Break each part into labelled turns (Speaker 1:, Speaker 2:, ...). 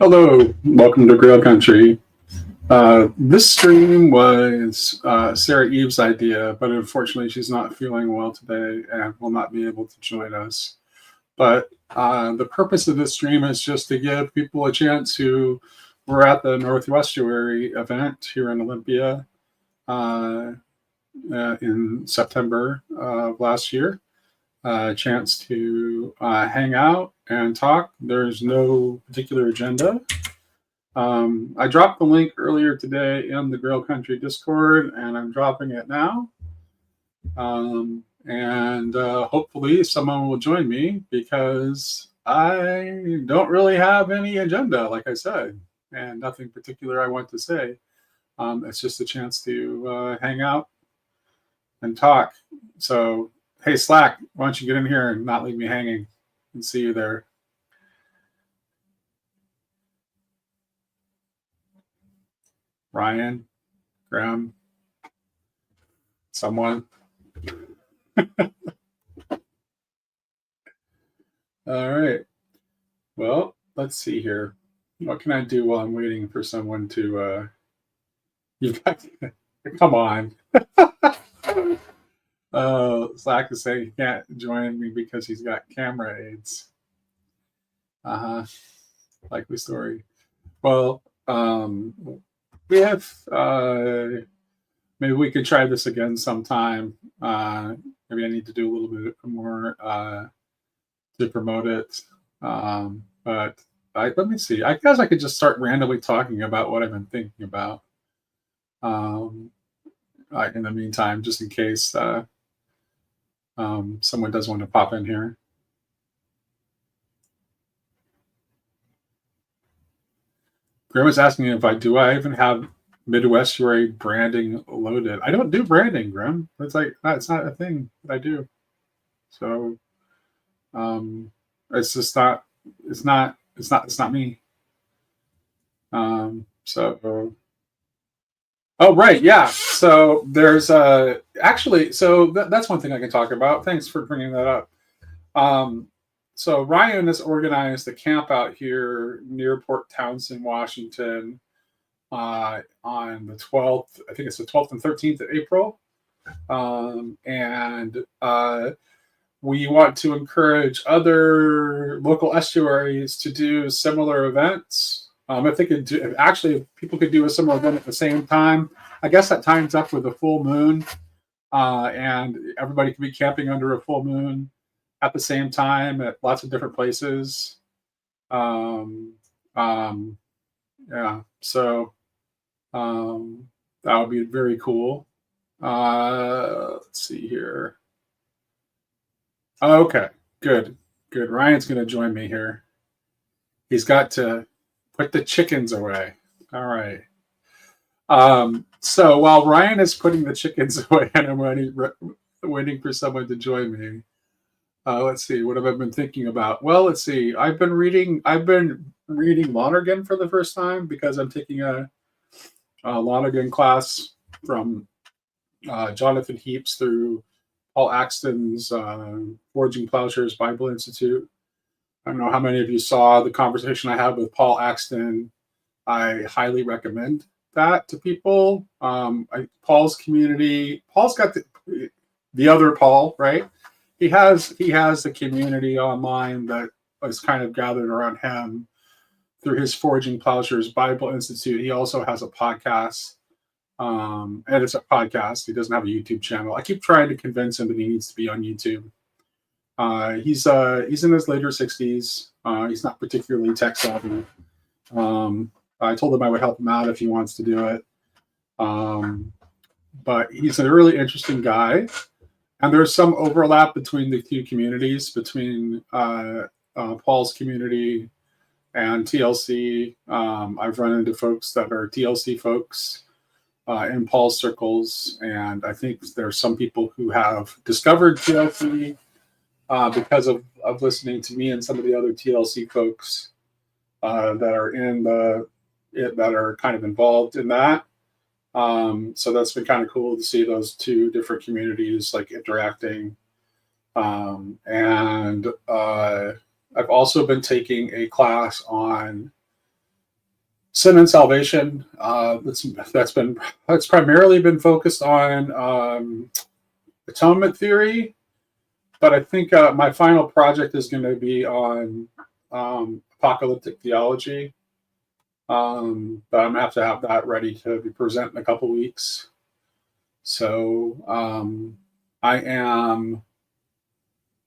Speaker 1: Hello, welcome to Grail Country. This stream was Sarah Eve's idea, but unfortunately she's not feeling well today and will not be able to join us. But the purpose of this stream is just to give people a chance who were at the Northwestuary event here in Olympia in September of last year. A chance to hang out and talk. There's no particular agenda. I dropped the link earlier today in the Grail Country Discord, and I'm dropping it now. Hopefully someone will join me because I don't really have any agenda, like I said, and nothing particular I want to say. It's just a chance to hang out and talk. So, hey, Slack, why don't you get in here and not leave me hanging and see you there. Ryan, Graham, someone. All right. Well, let's see here. What can I do while I'm waiting for someone to... You've got... Come on. Slack is saying he can't join me because he's got camera aids. Likely story. Well, we have... maybe we could try this again sometime. Maybe I need to do a little bit more to promote it. But let me see. I guess I could just start randomly talking about what I've been thinking about. In the meantime, just in case someone does want to pop in here. Graham was asking if I even have Midwestuary branding loaded. I don't do branding, Graham. It's like that's not a thing that I do. So it's just not. It's not me. Oh, right. Yeah. So there's actually, so that's one thing I can talk about. Thanks for bringing that up. So Ryan has organized a camp out here near Port Townsend, Washington on the 12th. I think it's the 12th and 13th of April. We want to encourage other local estuaries to do similar events. If they could do, actually, if people could do a similar event at the same time, I guess that times up with a full moon, and everybody can be camping under a full moon at the same time at lots of different places. Yeah, so that would be very cool. Let's see here. Okay, good. Ryan's going to join me here. He's got to put the chickens away. All right. So while Ryan is putting the chickens away and I'm waiting for someone to join me, let's see, what have I been thinking about? Well, let's see. I've been reading Lonergan for the first time because I'm taking a Lonergan class from Jonathan Heaps through Paul Axton's Forging Plowshares Bible Institute. I don't know how many of you saw the conversation I had with Paul Axton. I highly recommend that to people. Paul's community. Paul's got the other Paul, right? He has the community online that is kind of gathered around him through his Forging Plowshares Bible Institute. He also has a podcast. And it's a podcast. He doesn't have a YouTube channel. I keep trying to convince him that he needs to be on YouTube. He's in his later 60s. He's not particularly tech savvy. I told him I would help him out if he wants to do it. But he's a really interesting guy. And there's some overlap between the two communities, between Paul's community and TLC. I've run into folks that are TLC folks in Paul's circles. And I think there's some people who have discovered TLC because of listening to me and some of the other TLC folks that are kind of involved in that. So that's been kind of cool to see those two different communities like interacting. And I've also been taking a class on Sin and salvation. That's primarily been focused on atonement theory, but I think my final project is going to be on apocalyptic theology. But I'm going to have that ready to be present in a couple weeks. So I am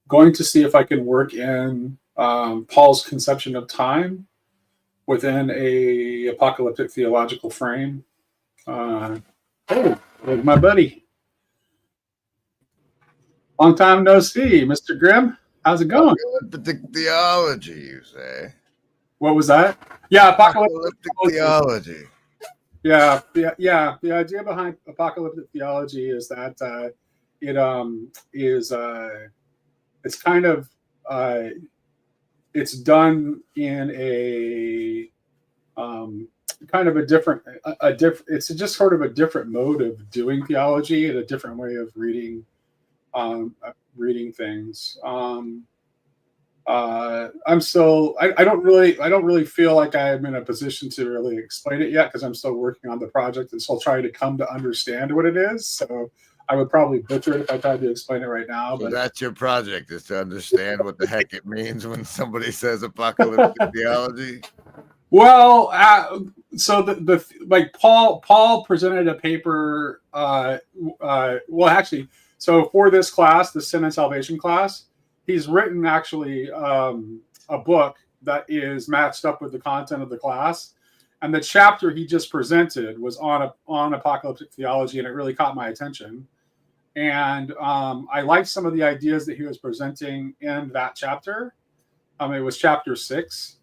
Speaker 1: going to see if I can work in Paul's conception of time within a apocalyptic theological frame. Hey, my buddy. Long time no see, Mr. Grimm. How's it going?
Speaker 2: Apocalyptic theology, you say?
Speaker 1: What was that? Yeah,
Speaker 2: apocalyptic theology.
Speaker 1: Yeah. The idea behind apocalyptic theology is that it's kind of it's done in a kind of a different it's just sort of a different mode of doing theology and a different way of reading things. I'm still I don't really feel like I'm in a position to really explain it yet because I'm still working on the project and still trying to come to understand what it is. So I would probably butcher it if I tried to explain it right now.
Speaker 2: So
Speaker 1: but
Speaker 2: that's your project, is to understand what the heck it means when somebody says apocalyptic theology.
Speaker 1: Well, so the like Paul presented a paper. Well, actually, so for this class, the Sin and Salvation class, he's written actually a book that is matched up with the content of the class, and the chapter he just presented was on apocalyptic theology, and it really caught my attention. And I liked some of the ideas that he was presenting in that chapter. It was chapter 6.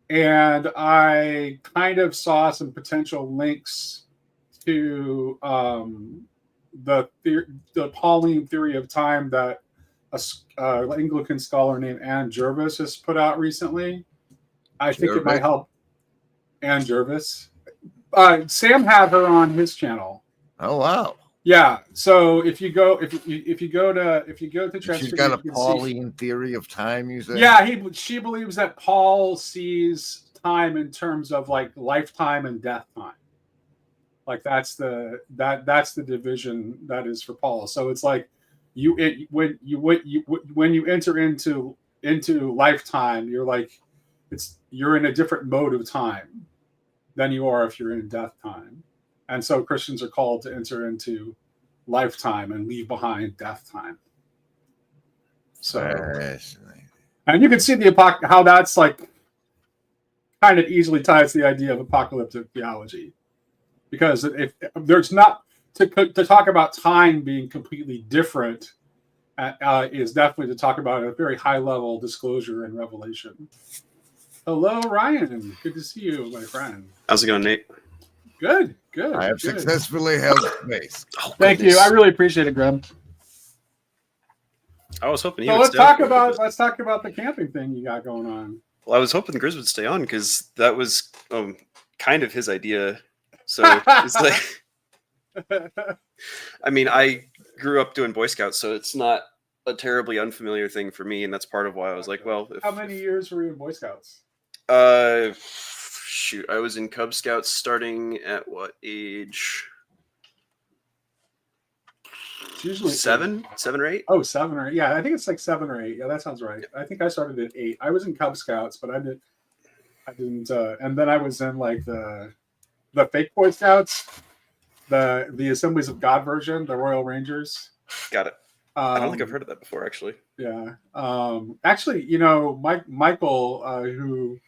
Speaker 1: And I kind of saw some potential links to the Pauline theory of time that an Anglican scholar named Anne Jervis has put out recently. I think it might help. Anne Jervis. Sam had her on his channel.
Speaker 2: Oh wow!
Speaker 1: Yeah. So if you go to Transfiguration,
Speaker 2: she's got a Pauline theory of time. You say?
Speaker 1: Yeah, she believes that Paul sees time in terms of like lifetime and death time. Like that's the division that is for Paul. So it's like when you enter into lifetime, you're like you're in a different mode of time than you are if you're in death time. And so Christians are called to enter into lifetime and leave behind death time. So, and you can see how that's like kind of easily ties to the idea of apocalyptic theology, because if there's not to talk about time being completely different, is definitely to talk about a very high level disclosure and revelation. Hello, Ryan. Good to see you, my friend.
Speaker 3: How's it going, Nate?
Speaker 1: Good.
Speaker 2: I have successfully held space.
Speaker 1: Thank you. I really appreciate it, Graham.
Speaker 3: I was hoping.
Speaker 1: So let's talk about the camping thing you got going on.
Speaker 3: Well, I was hoping Grizz would stay on because that was kind of his idea. So it's like, I mean, I grew up doing Boy Scouts, so it's not a terribly unfamiliar thing for me, and that's part of why I was like, well,
Speaker 1: how many years were you in Boy Scouts?
Speaker 3: Shoot, I was in Cub Scouts starting at what age?
Speaker 1: It's usually
Speaker 3: 7 or 8.
Speaker 1: Oh, 7 or 8. Yeah, I think it's like 7 or 8. Yeah, that sounds right. I think I started at 8. I was in Cub Scouts, but I didn't. And then I was in like the fake Boy Scouts, the Assemblies of God version, the Royal Rangers.
Speaker 3: Got it. I don't think I've heard of that before, actually.
Speaker 1: Yeah. Actually, Michael, who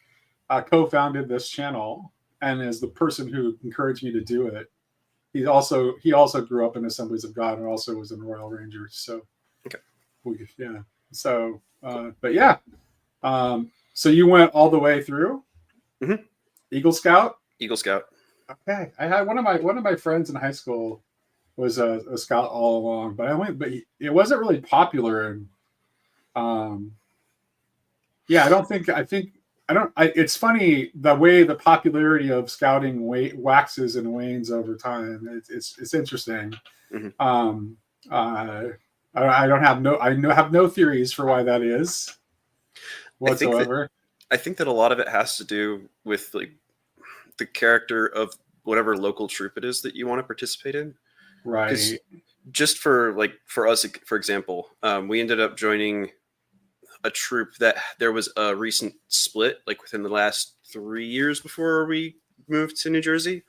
Speaker 1: co-founded this channel and is the person who encouraged me to do it. He also grew up in Assemblies of God and also was in Royal Rangers. So,
Speaker 3: okay.
Speaker 1: Yeah. So, but yeah. So you went all the way through?
Speaker 3: Mm-hmm.
Speaker 1: Eagle Scout?
Speaker 3: Eagle Scout.
Speaker 1: Okay. I had one of my friends in high school was a scout all along, but it wasn't really popular. And it's funny the way the popularity of scouting waxes and wanes over time. It's interesting.
Speaker 3: Mm-hmm.
Speaker 1: I have no theories for why that is whatsoever.
Speaker 3: I think that a lot of it has to do with like the character of whatever local troop it is that you want to participate in.
Speaker 1: Right.
Speaker 3: Just for us, for example, we ended up joining a troop that there was a recent split, like within the last 3 years before we moved to New Jersey.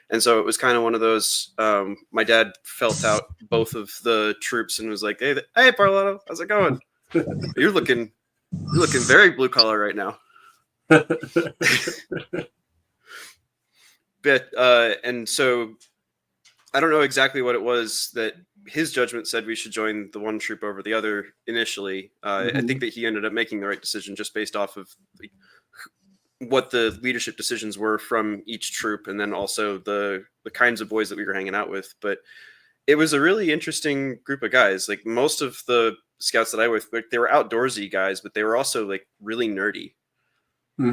Speaker 3: And so it was kind of one of those, my dad felt out both of the troops and was like, hey, Parlato, how's it going? You're looking very blue collar right now. But, and so I don't know exactly what it was that his judgment said we should join the one troop over the other initially. I think that he ended up making the right decision just based off of what the leadership decisions were from each troop, and then also the kinds of boys that we were hanging out with. But it was a really interesting group of guys. Like most of the scouts that I was with, they were outdoorsy guys, but they were also like really nerdy.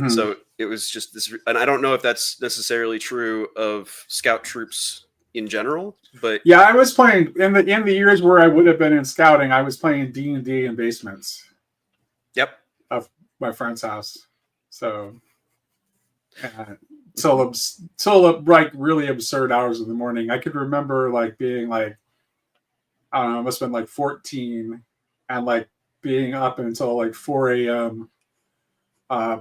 Speaker 3: So it was just this, and I don't know if that's necessarily true of scout troops in general, but
Speaker 1: yeah, I was playing in the years where I would have been in scouting. I was playing D&D in basements.
Speaker 3: Yep.
Speaker 1: Of my friend's house. So till like really absurd hours of the morning. I could remember like being like, I don't know, I must have been like 14 and like being up until like 4 a.m.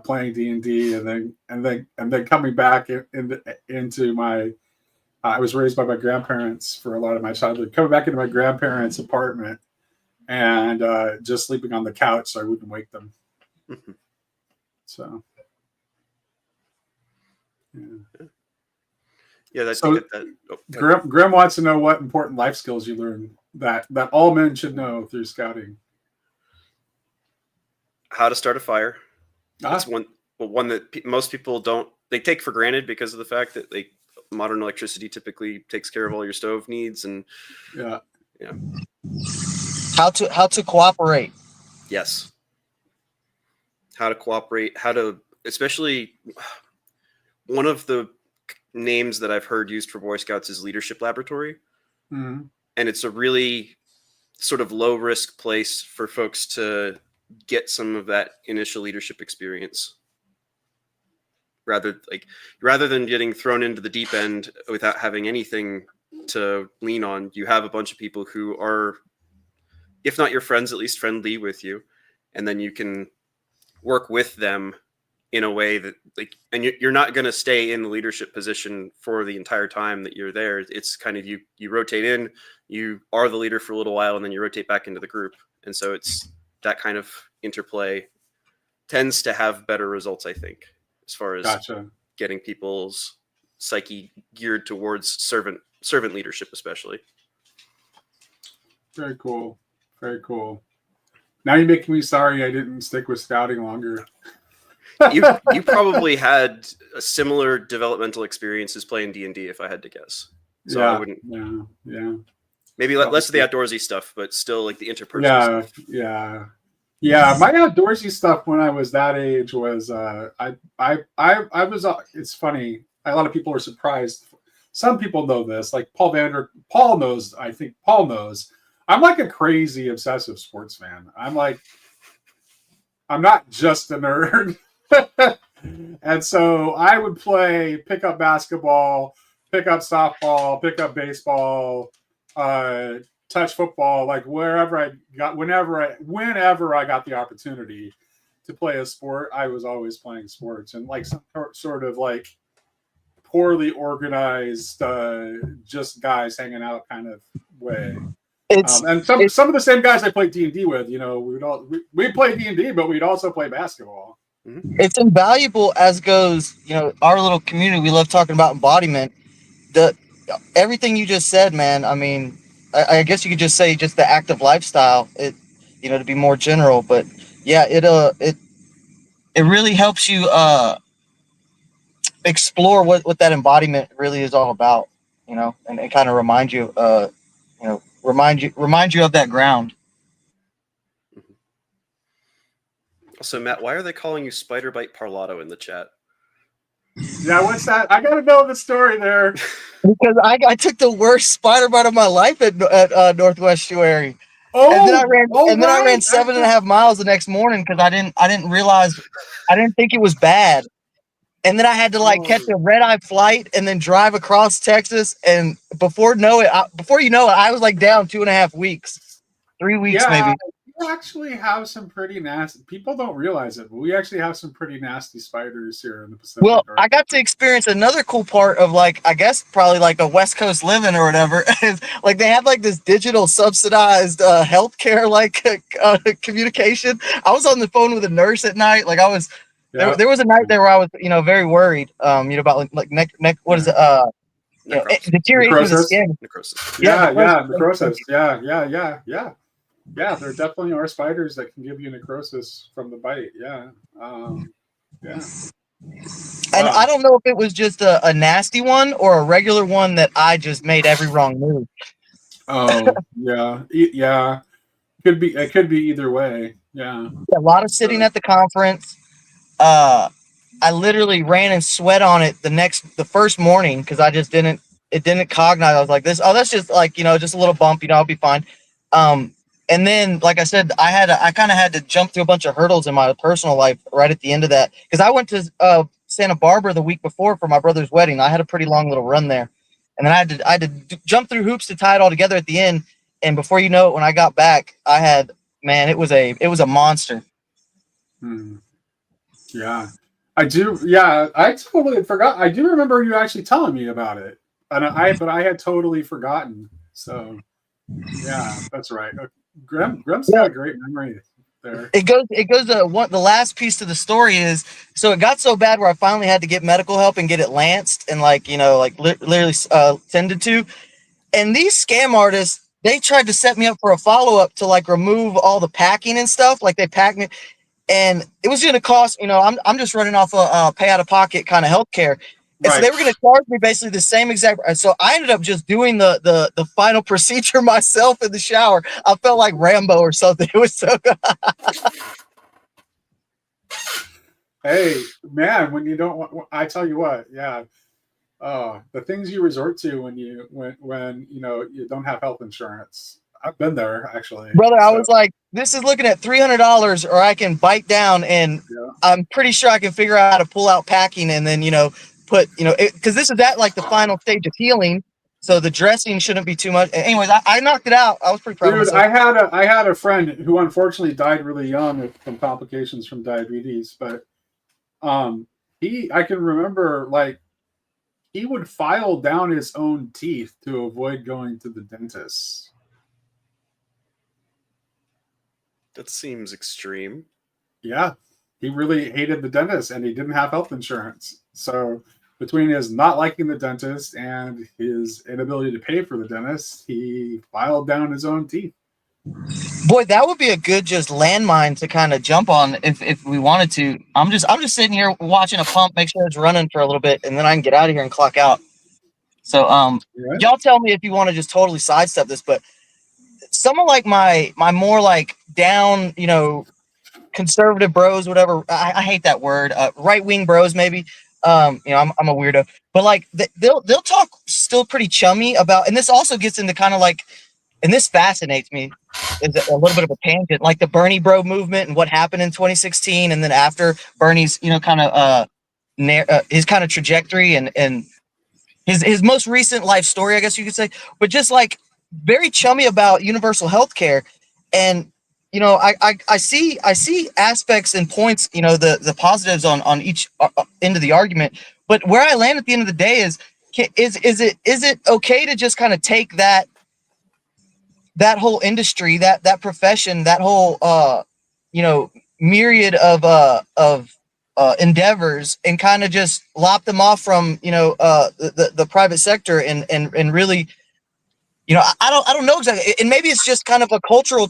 Speaker 1: Playing D&D and then coming back into my I was raised by my grandparents for a lot of my childhood, coming back into my grandparents' apartment and just sleeping on the couch so I wouldn't wake them. So
Speaker 3: yeah, that's
Speaker 1: so
Speaker 3: that.
Speaker 1: Graham wants to know what important life skills you learned that all men should know through scouting.
Speaker 3: How to start a fire. That's one that most people don't. They take for granted because of the fact that modern electricity typically takes care of all your stove needs and
Speaker 4: How to cooperate.
Speaker 3: Yes. How to cooperate, especially one of the names that I've heard used for Boy Scouts is Leadership Laboratory. And it's a really sort of low risk place for folks to get some of that initial leadership experience. Rather than getting thrown into the deep end without having anything to lean on, you have a bunch of people who are, if not your friends, at least friendly with you. And then you can work with them in a way that and you're not going to stay in the leadership position for the entire time that you're there. It's kind of, you rotate in, you are the leader for a little while, and then you rotate back into the group. And so it's that kind of interplay tends to have better results, I think, as far as getting people's psyche geared towards servant leadership, especially.
Speaker 1: Very cool. Very cool. Now you're making me sorry I didn't stick with scouting longer.
Speaker 3: You probably had a similar developmental experience as playing D&D, if I had to guess. So I wouldn't.
Speaker 1: Yeah.
Speaker 3: Maybe less of the outdoorsy stuff, but still like the interpersonal stuff.
Speaker 1: Yeah. My outdoorsy stuff when I was that age was I was. It's funny. A lot of people are surprised. Some people know this. Like Paul knows. I think Paul knows. I'm like a crazy obsessive sports fan. I'm not just a nerd. And so I would pick up basketball, pick up softball, pick up baseball, touch football, like whenever I got the opportunity to play a sport, I was always playing sports, and like some sort of like poorly organized, just guys hanging out kind of way. And some of the same guys I played D&D with, we played D&D, but we'd also play basketball.
Speaker 4: It's invaluable as goes, our little community. We love talking about embodiment. Everything you just said, man. I mean, I guess you could just say just the active lifestyle. To be more general, but yeah, it really helps you explore what that embodiment really is all about. And kind of remind you of that ground.
Speaker 3: So Matt, why are they calling you Spider Bite Parlato in the chat?
Speaker 1: Yeah, what's that? I gotta know the story there.
Speaker 4: Because I took the worst spider bite of my life at Northwestuary. And then I ran I ran 7.5 miles the next morning because I didn't realize, I didn't think it was bad. And then I had to like catch a red eye flight and then drive across Texas. And before you know it, I was like down 2.5 weeks, 3 weeks
Speaker 1: Yeah,
Speaker 4: maybe.
Speaker 1: we actually have some pretty nasty. People don't realize it, but we actually have some pretty nasty spiders here in the Pacific
Speaker 4: Well, I
Speaker 1: Northwest.
Speaker 4: got to experience another cool part of like, I guess probably like a West Coast living or whatever. Is like they have like this digital subsidized healthcare like communication. I was on the phone with a nurse at night. Like I was,
Speaker 1: Yeah,
Speaker 4: there was a night there where I was, very worried, about like neck, what is it? Deterioration of the
Speaker 1: necrosis.
Speaker 4: skin.
Speaker 3: Necrosis.
Speaker 1: Yeah,
Speaker 4: necrosis.
Speaker 1: necrosis. Yeah. There definitely are spiders that can give you necrosis from the bite. Yeah. Yeah.
Speaker 4: And
Speaker 1: Wow.
Speaker 4: I don't know if it was just a nasty one or a regular one that I just made every wrong move.
Speaker 1: Oh, yeah. Yeah. It could be either way. Yeah.
Speaker 4: A lot of sitting at the conference. I literally ran and sweat on it the first morning because it didn't cognize. I was like, that's just like, just a little bump, I'll be fine. And then, like I said, I kind of had to jump through a bunch of hurdles in my personal life right at the end of that. Because I went to Santa Barbara the week before for my brother's wedding. I had a pretty long little run there. And then I had to jump through hoops to tie it all together at the end. And before you know it, when I got back, it was a monster.
Speaker 1: Hmm. Yeah. I do. Yeah. I totally forgot. I do remember you actually telling me about it. But I had totally forgotten. So, yeah, that's right. Grim's got a great memory there.
Speaker 4: It goes to what the last piece to the story is. So it got so bad where I finally had to get medical help and get it lanced and literally tended to. And these scam artists, they tried to set me up for a follow-up to like remove all the packing and stuff. Like they packed me, and it was going to cost, I'm just running off a pay out of pocket kind of healthcare. And so
Speaker 1: Right.
Speaker 4: they were going to charge me basically the same exact. So I ended up just doing the final procedure myself in the shower. I felt like Rambo or something. It was so good.
Speaker 1: Hey, man, when you don't want, I tell you what, yeah. The things you resort to when you don't have health insurance. I've been there actually.
Speaker 4: Brother, I was like, this is looking at $300, or I can bite down, and
Speaker 1: Yeah.
Speaker 4: I'm pretty sure I can figure out how to pull out packing, and then put because this is at like the final stage of healing, so the dressing shouldn't be too much. Anyways, I knocked it out. I was pretty proud of
Speaker 1: Dude,
Speaker 4: myself.
Speaker 1: I had a friend who unfortunately died really young from complications from diabetes, but I can remember like he would file down his own teeth to avoid going to the dentist.
Speaker 3: That seems extreme.
Speaker 1: Yeah, he really hated the dentist and he didn't have health insurance. So between his not liking the dentist and his inability to pay for the dentist, he filed down his own teeth.
Speaker 4: Boy, that would be a good just landmine to kind of jump on if we wanted to. I'm just sitting here watching a pump, make sure it's running for a little bit, and then I can get out of here and clock out. So
Speaker 1: Right?
Speaker 4: y'all tell me if you want to just totally sidestep this, but someone like my more like down, conservative bros, whatever. I hate that word. Right wing bros, maybe. I'm a weirdo, but like they'll talk still pretty chummy about, and this also gets into kind of like, and this fascinates me. Is a little bit of a tangent, like the Bernie bro movement and what happened in 2016, and then after Bernie's, kind of his kind of trajectory and his most recent life story, I guess you could say, but just like very chummy about universal health care. And I see aspects and points, the positives on each end of the argument, but where I land at the end of the day is it okay to just kind of take that whole industry, that profession, that whole myriad of endeavors, and kind of just lop them off from the private sector, and really, I don't know exactly, and maybe it's just kind of a cultural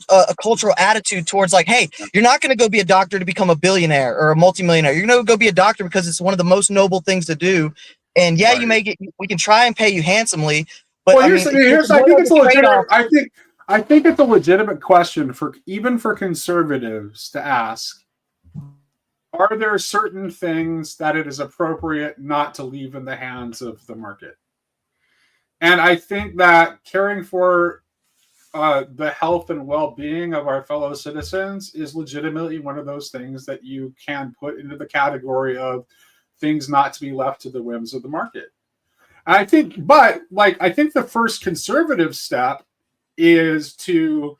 Speaker 4: attitude towards like, hey, you're not going to go be a doctor to become a billionaire or a multimillionaire. You're going to go be a doctor because it's one of the most noble things to do. And yeah, you
Speaker 1: Right.
Speaker 4: we can try and pay you handsomely, but
Speaker 1: Well,
Speaker 4: I mean,
Speaker 1: I think
Speaker 4: what
Speaker 1: it's
Speaker 4: are
Speaker 1: a
Speaker 4: the
Speaker 1: legitimate.
Speaker 4: trade-offs?
Speaker 1: I think it's a legitimate question for even for conservatives to ask: are there certain things that it is appropriate not to leave in the hands of the market? And I think that caring for the health and well-being of our fellow citizens is legitimately one of those things that you can put into the category of things not to be left to the whims of the market. I think the first conservative step is to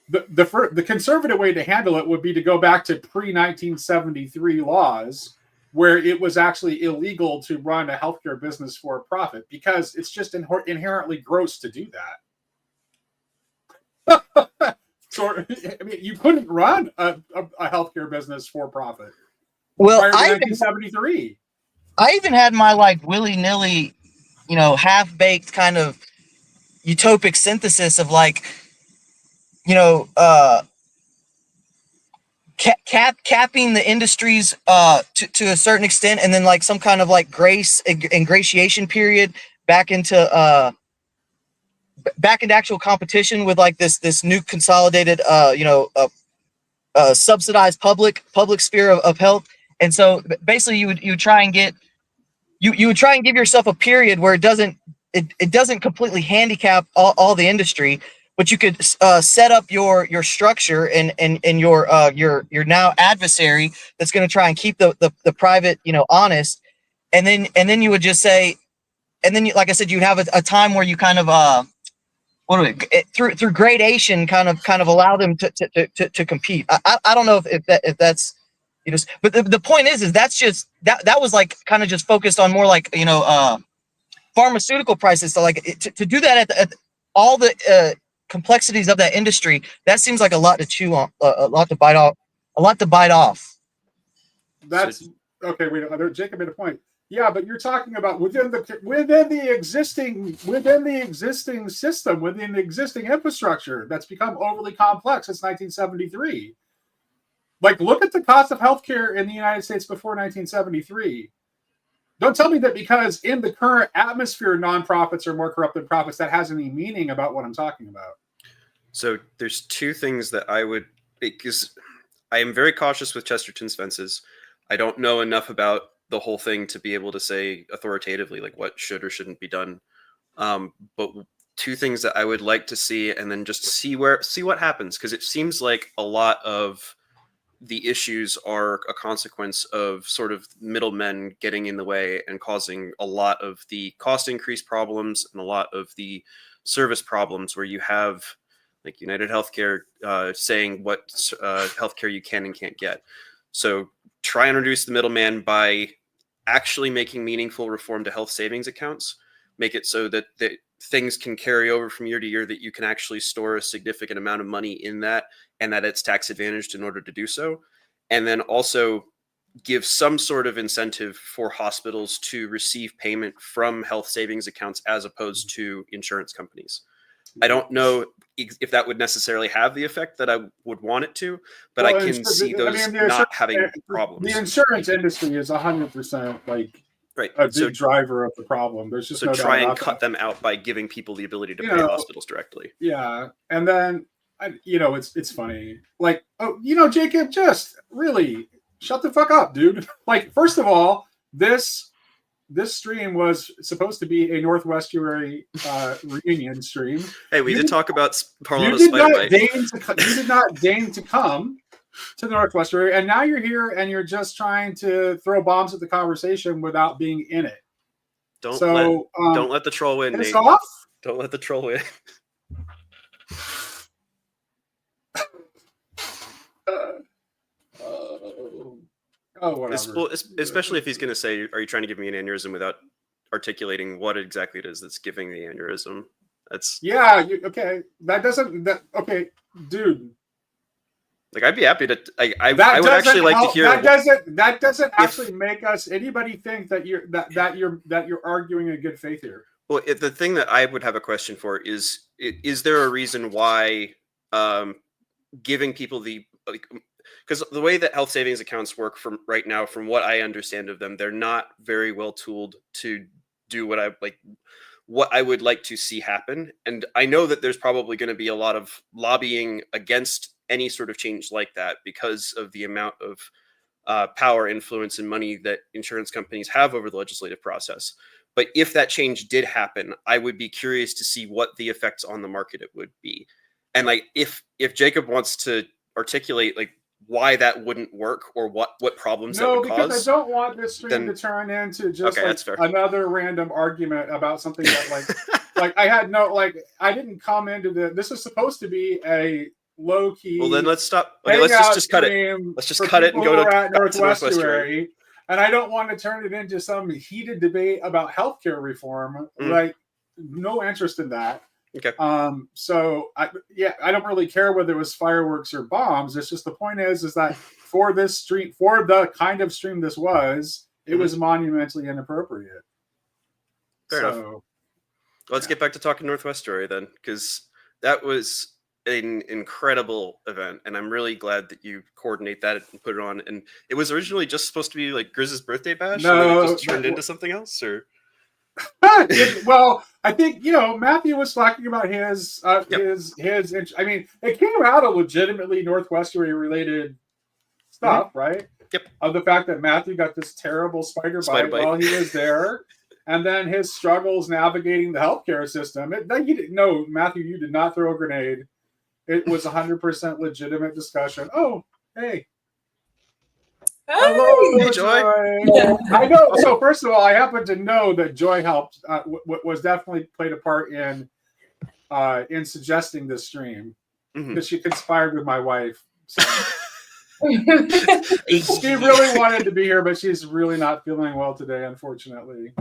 Speaker 1: the conservative way to handle it would be to go back to pre-1973 laws where it was actually illegal to run a healthcare business for a profit, because it's just inherently gross to do that. So, I mean, you couldn't run a healthcare business for profit
Speaker 4: Well,
Speaker 1: prior to 1973.
Speaker 4: I even had my like willy-nilly, half-baked kind of utopic synthesis of like, capping the industries to a certain extent, and then like some kind of like ingratiation period back into actual competition with like this new consolidated subsidized public sphere of health. And so basically you would try and get you would try and give yourself a period where it doesn't completely handicap all the industry, but you could set up your structure and your now adversary that's going to try and keep the private honest, and then you would just say, and then like I said, you'd have a time where you kind of through gradation kind of allow them to compete. I don't know if that's but the point is that's just that was like kind of just focused on more like pharmaceutical prices. So like to do that at all the complexities of that industry, that seems like a lot to chew on, a lot to bite off.
Speaker 1: That's okay. Wait, Jacob made a point. Yeah, but you're talking about within the existing system, within the existing infrastructure that's become overly complex since 1973. Like, look at the cost of healthcare in the United States before 1973. Don't tell me that because in the current atmosphere, nonprofits are more corrupt than profits, that has any meaning about what I'm talking about.
Speaker 3: So there's two things that I would, because I am very cautious with Chesterton's fences. I don't know enough about the whole thing to be able to say authoritatively like what should or shouldn't be done. But two things that I would like to see, and then just see what happens, because it seems like a lot of the issues are a consequence of sort of middlemen getting in the way and causing a lot of the cost increase problems and a lot of the service problems, where you have like United Healthcare saying what healthcare you can and can't get. So try and reduce the middleman by actually making meaningful reform to health savings accounts. Make it so that things can carry over from year to year, that you can actually store a significant amount of money in that, and that it's tax advantaged in order to do so. And then also give some sort of incentive for hospitals to receive payment from health savings accounts as opposed to insurance companies. I don't know if that would necessarily have the effect that I would want it to, but I can see those not having problems.
Speaker 1: The insurance industry is 100% like a big driver of the problem. There's just no
Speaker 3: try
Speaker 1: doubt
Speaker 3: and cut them out by giving people the ability to pay hospitals directly.
Speaker 1: Yeah, and then it's funny. Like, Jacob, just really shut the fuck up, dude. Like, first of all, this stream was supposed to be a Northwestuary reunion stream.
Speaker 3: Hey, we did talk about
Speaker 1: You did not deign to come to the Northwestuary, and now you're here and you're just trying to throw bombs at the conversation without being in it.
Speaker 3: Don't let the troll win, Nate.
Speaker 1: Off?
Speaker 3: Don't let the troll win.
Speaker 1: Whatever.
Speaker 3: Especially if he's going to say, "Are you trying to give me an aneurysm?" without articulating what exactly it is that's giving the aneurysm. That's
Speaker 1: okay. Okay, dude.
Speaker 3: Like, I'd be happy to. I would actually like to hear.
Speaker 1: That doesn't actually make us anybody think that you're arguing in good faith here.
Speaker 3: Well, the thing that I would have a question for is there a reason why giving people because the way that health savings accounts work from right now, from what I understand of them, they're not very well tooled to do what I would like to see happen. And I know that there's probably going to be a lot of lobbying against any sort of change like that because of the amount of power, influence, and money that insurance companies have over the legislative process. But if that change did happen, I would be curious to see what the effects on the market it would be. And like, if Jacob wants to articulate like why that wouldn't work or what problems that
Speaker 1: No,
Speaker 3: would
Speaker 1: because
Speaker 3: cause,
Speaker 1: I don't want this stream
Speaker 3: then
Speaker 1: to turn into just
Speaker 3: okay,
Speaker 1: like
Speaker 3: that's fair.
Speaker 1: another random argument about something that like I had no I didn't come into this is supposed to be a low key.
Speaker 3: Well, then let's stop. Okay, let's just cut it. Let's just cut it and go
Speaker 1: at
Speaker 3: back to Northwestuary.
Speaker 1: Northwestuary. And I don't want to turn it into some heated debate about healthcare reform. Like, no interest in that.
Speaker 3: Okay.
Speaker 1: So I don't really care whether it was fireworks or bombs. It's just the point is that for this stream, for the kind of stream this was, it was monumentally inappropriate.
Speaker 3: Fair enough. Let's get back to talking Northwestuary then, because that was an incredible event, and I'm really glad that you coordinate that and put it on. And it was originally just supposed to be like Grizz's birthday bash, and then it just turned into something else, or
Speaker 1: well, I think Matthew was talking about his. I mean, it came out of legitimately Northwestuary related stuff, right?
Speaker 3: Yep.
Speaker 1: Of the fact that Matthew got this terrible spider bite while he was there, and then his struggles navigating the healthcare system. Matthew, you did not throw a grenade. It was 100% legitimate discussion. Oh, hey. Hello, Joy. I know. So first of all, I happen to know that Joy helped. Was definitely played a part in suggesting this stream because she conspired with my wife. So. She really wanted to be here, but she's really not feeling well today, unfortunately.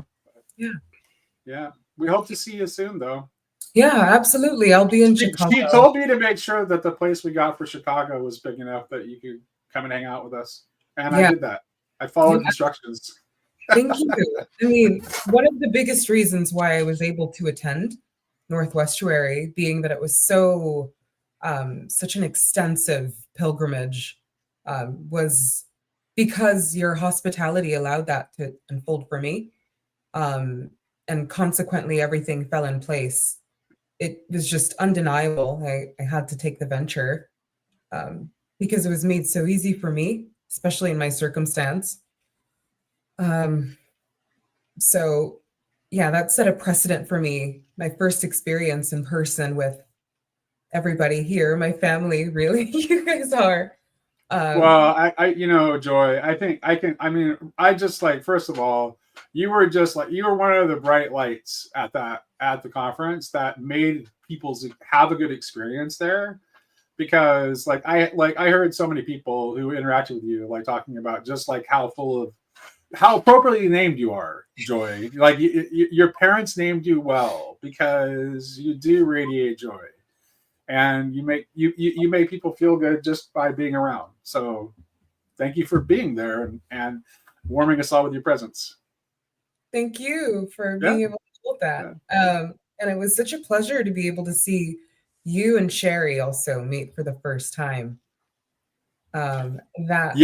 Speaker 1: Yeah. We hope to see you soon, though.
Speaker 5: Yeah, absolutely. I'll be in Chicago.
Speaker 1: She told me to make sure that the place we got for Chicago was big enough that you could come and hang out with us. And I did that. I followed instructions.
Speaker 5: Thank you. I mean, one of the biggest reasons why I was able to attend Northwestuary, being that it was so such an extensive pilgrimage, was because your hospitality allowed that to unfold for me. And consequently, everything fell in place. It was just undeniable. I had to take the venture because it was made so easy for me, especially in my circumstance. So yeah, that set a precedent for me. My first experience in person with everybody here, my family, really, you guys are.
Speaker 1: Well, Joy, I just first of all, you were one of the bright lights at the conference that made people have a good experience there. Because I heard so many people who interacted with you talking about just how appropriately named you are, Joy. Your parents named you well because you do radiate joy, and you make people feel good just by being around. So thank you for being there and warming us all with your presence.
Speaker 5: Thank you for being able to hold that. And it was such a pleasure to be able to see you and Sherry also meet for the first time. That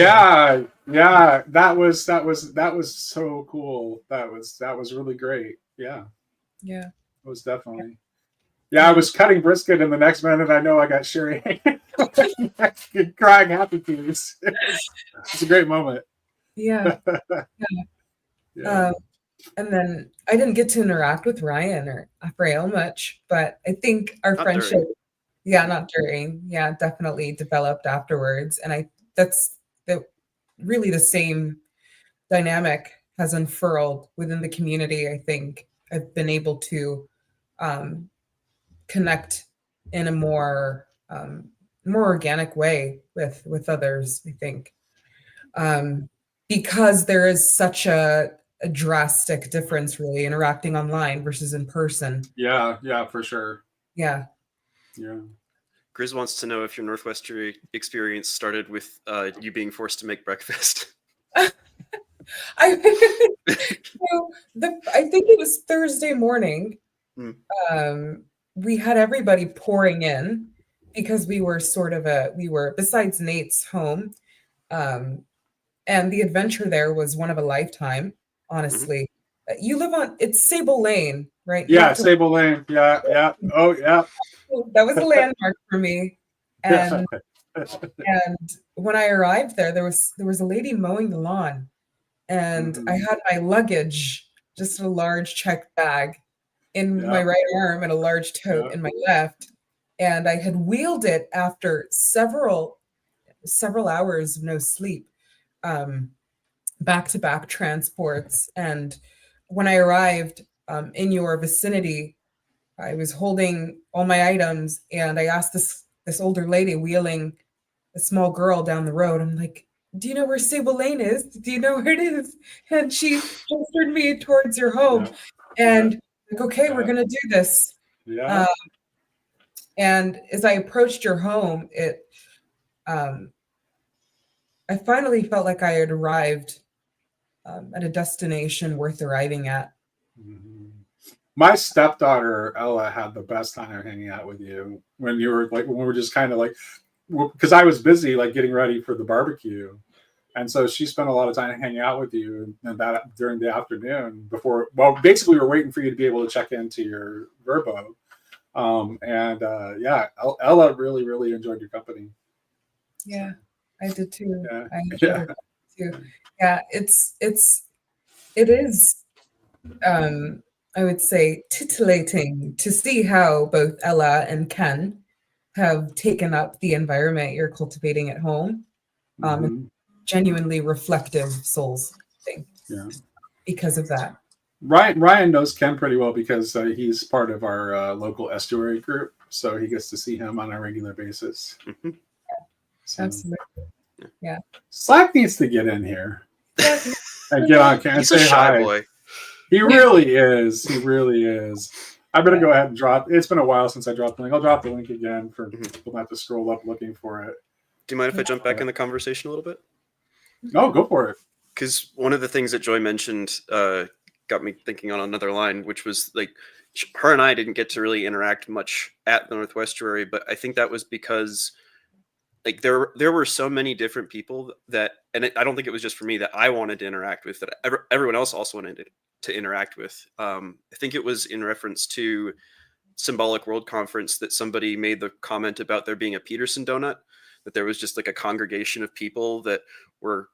Speaker 5: was so cool. That was really great. Yeah, it was definitely. I was cutting brisket, and the next minute I know I got Sherry crying happy tears. It's a great moment. Yeah. And then I didn't get to interact with Ryan or Raphael much, but I think our friendship, not during, definitely developed afterwards. And that's really the same dynamic has unfurled within the community. I think I've been able to connect in a more organic way with others, I think, because there is such a drastic difference really interacting online versus in person.
Speaker 1: Yeah, for sure.
Speaker 5: Yeah.
Speaker 3: Grizz wants to know if your Northwestuary experience started with you being forced to make breakfast.
Speaker 5: I think it was Thursday morning. We had everybody pouring in because we were besides Nate's home, and the adventure there was one of a lifetime. Honestly, you live it's Sable Lane, right?
Speaker 1: Yeah, Sable Lane. Yeah. Oh, yeah.
Speaker 5: That was a landmark for me. And when I arrived there was a lady mowing the lawn, and I had my luggage, just a large checked bag, in my right arm and a large tote in my left, and I had wheeled it after several several hours of no sleep, back-to-back transports. And when I arrived in your vicinity, I was holding all my items, and I asked this older lady wheeling a small girl down the road. I'm like, "Do you know where Sable Lane is? Do you know where it is?" And she gestured me towards your home. And like, okay, we're gonna do this.
Speaker 1: Yeah.
Speaker 5: And as I approached your home, I finally felt like I had arrived at a destination worth arriving at.
Speaker 1: Mhm. My stepdaughter Ella had the best time hanging out with you when you were like when we were just kind of like because I was busy like getting ready for the barbecue, and so she spent a lot of time hanging out with you and that during the afternoon before. Well, basically, we were waiting for you to be able to check into your Verbo, yeah, Ella really enjoyed your company.
Speaker 5: Yeah, I did too.
Speaker 1: Yeah.
Speaker 5: I enjoyed it too. Yeah, it is. I would say titillating to see how both Ella and Ken have taken up the environment you're cultivating at home.
Speaker 1: Mhm.
Speaker 5: Genuinely reflective souls thing.
Speaker 1: Yeah.
Speaker 5: Because of that.
Speaker 1: Ryan knows Ken pretty well because he's part of our local estuary group, so he gets to see him on a regular basis.
Speaker 3: Mm-hmm.
Speaker 1: So,
Speaker 5: absolutely. Yeah.
Speaker 1: Slack needs to get in here and get on camera and
Speaker 3: He's a
Speaker 1: say
Speaker 3: shy
Speaker 1: hi.
Speaker 3: boy.
Speaker 1: He really is. He really is. I'm gonna go ahead and drop. It's been a while since I dropped the link. I'll drop the link again for people not to scroll up looking for it.
Speaker 3: Do you mind if I jump back in the conversation a little bit?
Speaker 1: No, go for it.
Speaker 3: Because one of the things that Joy mentioned got me thinking on another line, which was like her and I didn't get to really interact much at the Northwestuary, but I think that was because like there were so many different people that, and I don't think it was just for me that I wanted to interact with, that everyone else also wanted to interact with. I think it was in reference to Symbolic World Conference that somebody made the comment about there being a Peterson donut, that there was just like a congregation of people that were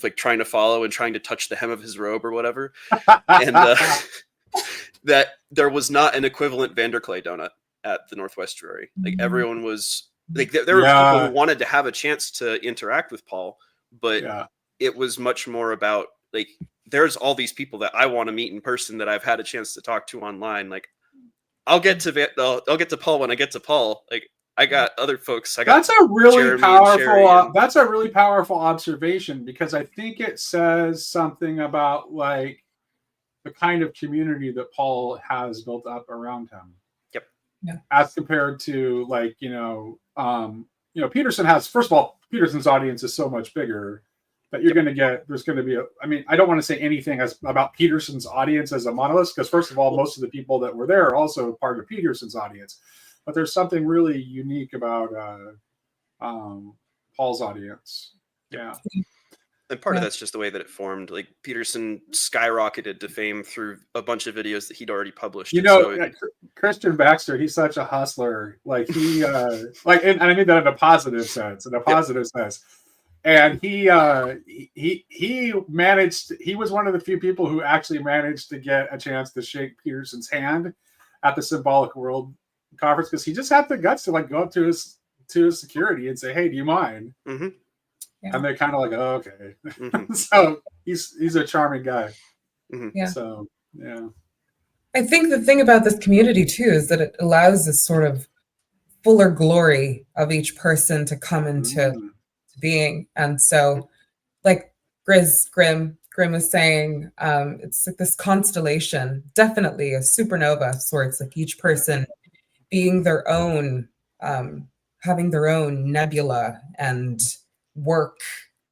Speaker 3: like trying to follow and trying to touch the hem of his robe or whatever, and that there was not an equivalent Vanderclay donut at the Northwestuary. Like everyone was like there were people who wanted to have a chance to interact with Paul, but it was much more about like there's all these people that I want to meet in person that I've had a chance to talk to online. Like I'll get to Paul when I get to Paul. Like I got other folks. That's a really
Speaker 1: powerful. That's a really powerful observation because I think it says something about like the kind of community that Paul has built up around him.
Speaker 3: Yep.
Speaker 5: Yeah.
Speaker 1: As compared to like Peterson has. First of all, Peterson's audience is so much bigger that you're going to get. There's going to be I don't want to say anything about Peterson's audience as a monolith because first of all, most of the people that were there are also part of Peterson's audience. But there's something really unique about Paul's audience. Yeah.
Speaker 3: And part of that's just the way that it formed. Like Peterson skyrocketed to fame through a bunch of videos that he'd already published.
Speaker 1: Christian Baxter, he's such a hustler. Like he, and I mean that in a positive sense. And he managed. He was one of the few people who actually managed to get a chance to shake Peterson's hand at the Symbolic World Conference because he just had the guts to like go up to his security and say, "Hey, do you mind?"
Speaker 3: Mm-hmm.
Speaker 1: Yeah. And they're kind of like, "Oh, okay." Mm-hmm. So he's a charming guy.
Speaker 3: Mm-hmm.
Speaker 5: Yeah.
Speaker 1: So yeah.
Speaker 5: I think the thing about this community too is that it allows this sort of fuller glory of each person to come into being, and so like Grim was saying, it's like this constellation, definitely a supernova of sorts, like each person being their own, having their own nebula and work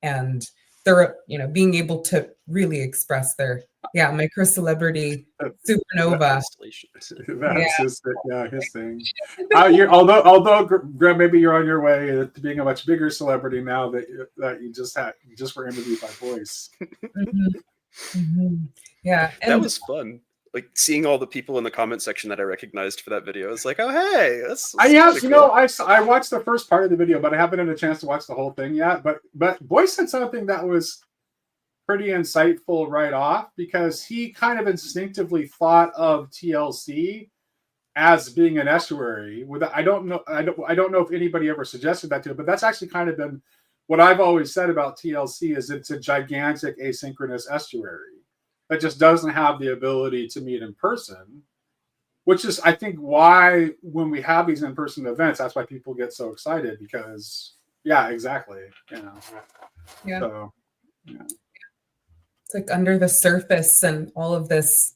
Speaker 5: and their, being able to really express their, micro celebrity supernova.
Speaker 1: That's his thing. Although Greg, maybe you're on your way to being a much bigger celebrity now that you just were interviewed by Voice.
Speaker 5: Mm-hmm. Mm-hmm. Yeah,
Speaker 3: that was fun. Like seeing all the people in the comment section that I recognized for that video. It's like, oh hey, that's
Speaker 1: cool. I watched the first part of the video, but I haven't had a chance to watch the whole thing yet. But Voice said something that was pretty insightful right off because he kind of instinctively thought of TLC as being an estuary. I don't know if anybody ever suggested that to him, but that's actually kind of been what I've always said about TLC is it's a gigantic asynchronous estuary that just doesn't have the ability to meet in person, which is, I think, why when we have these in-person events, that's why people get so excited because, yeah, exactly.
Speaker 5: Yeah.
Speaker 1: So, yeah.
Speaker 5: It's like under the surface, and all of this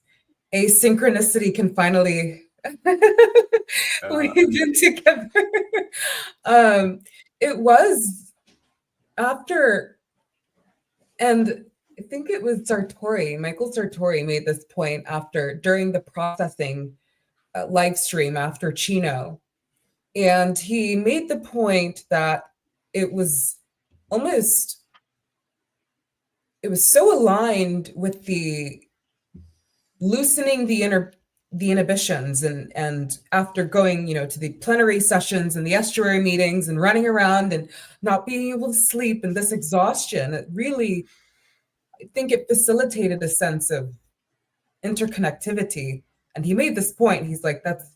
Speaker 5: asynchronicity can finally weave in together. It was after, and I think it was Michael Sartori made this point during the processing live stream after Chino. And he made the point that it was so aligned with the loosening the inhibitions, and after going to the plenary sessions and the estuary meetings and running around and not being able to sleep, and this exhaustion, it really, I think it facilitated a sense of interconnectivity. And he made this point, he's like, that's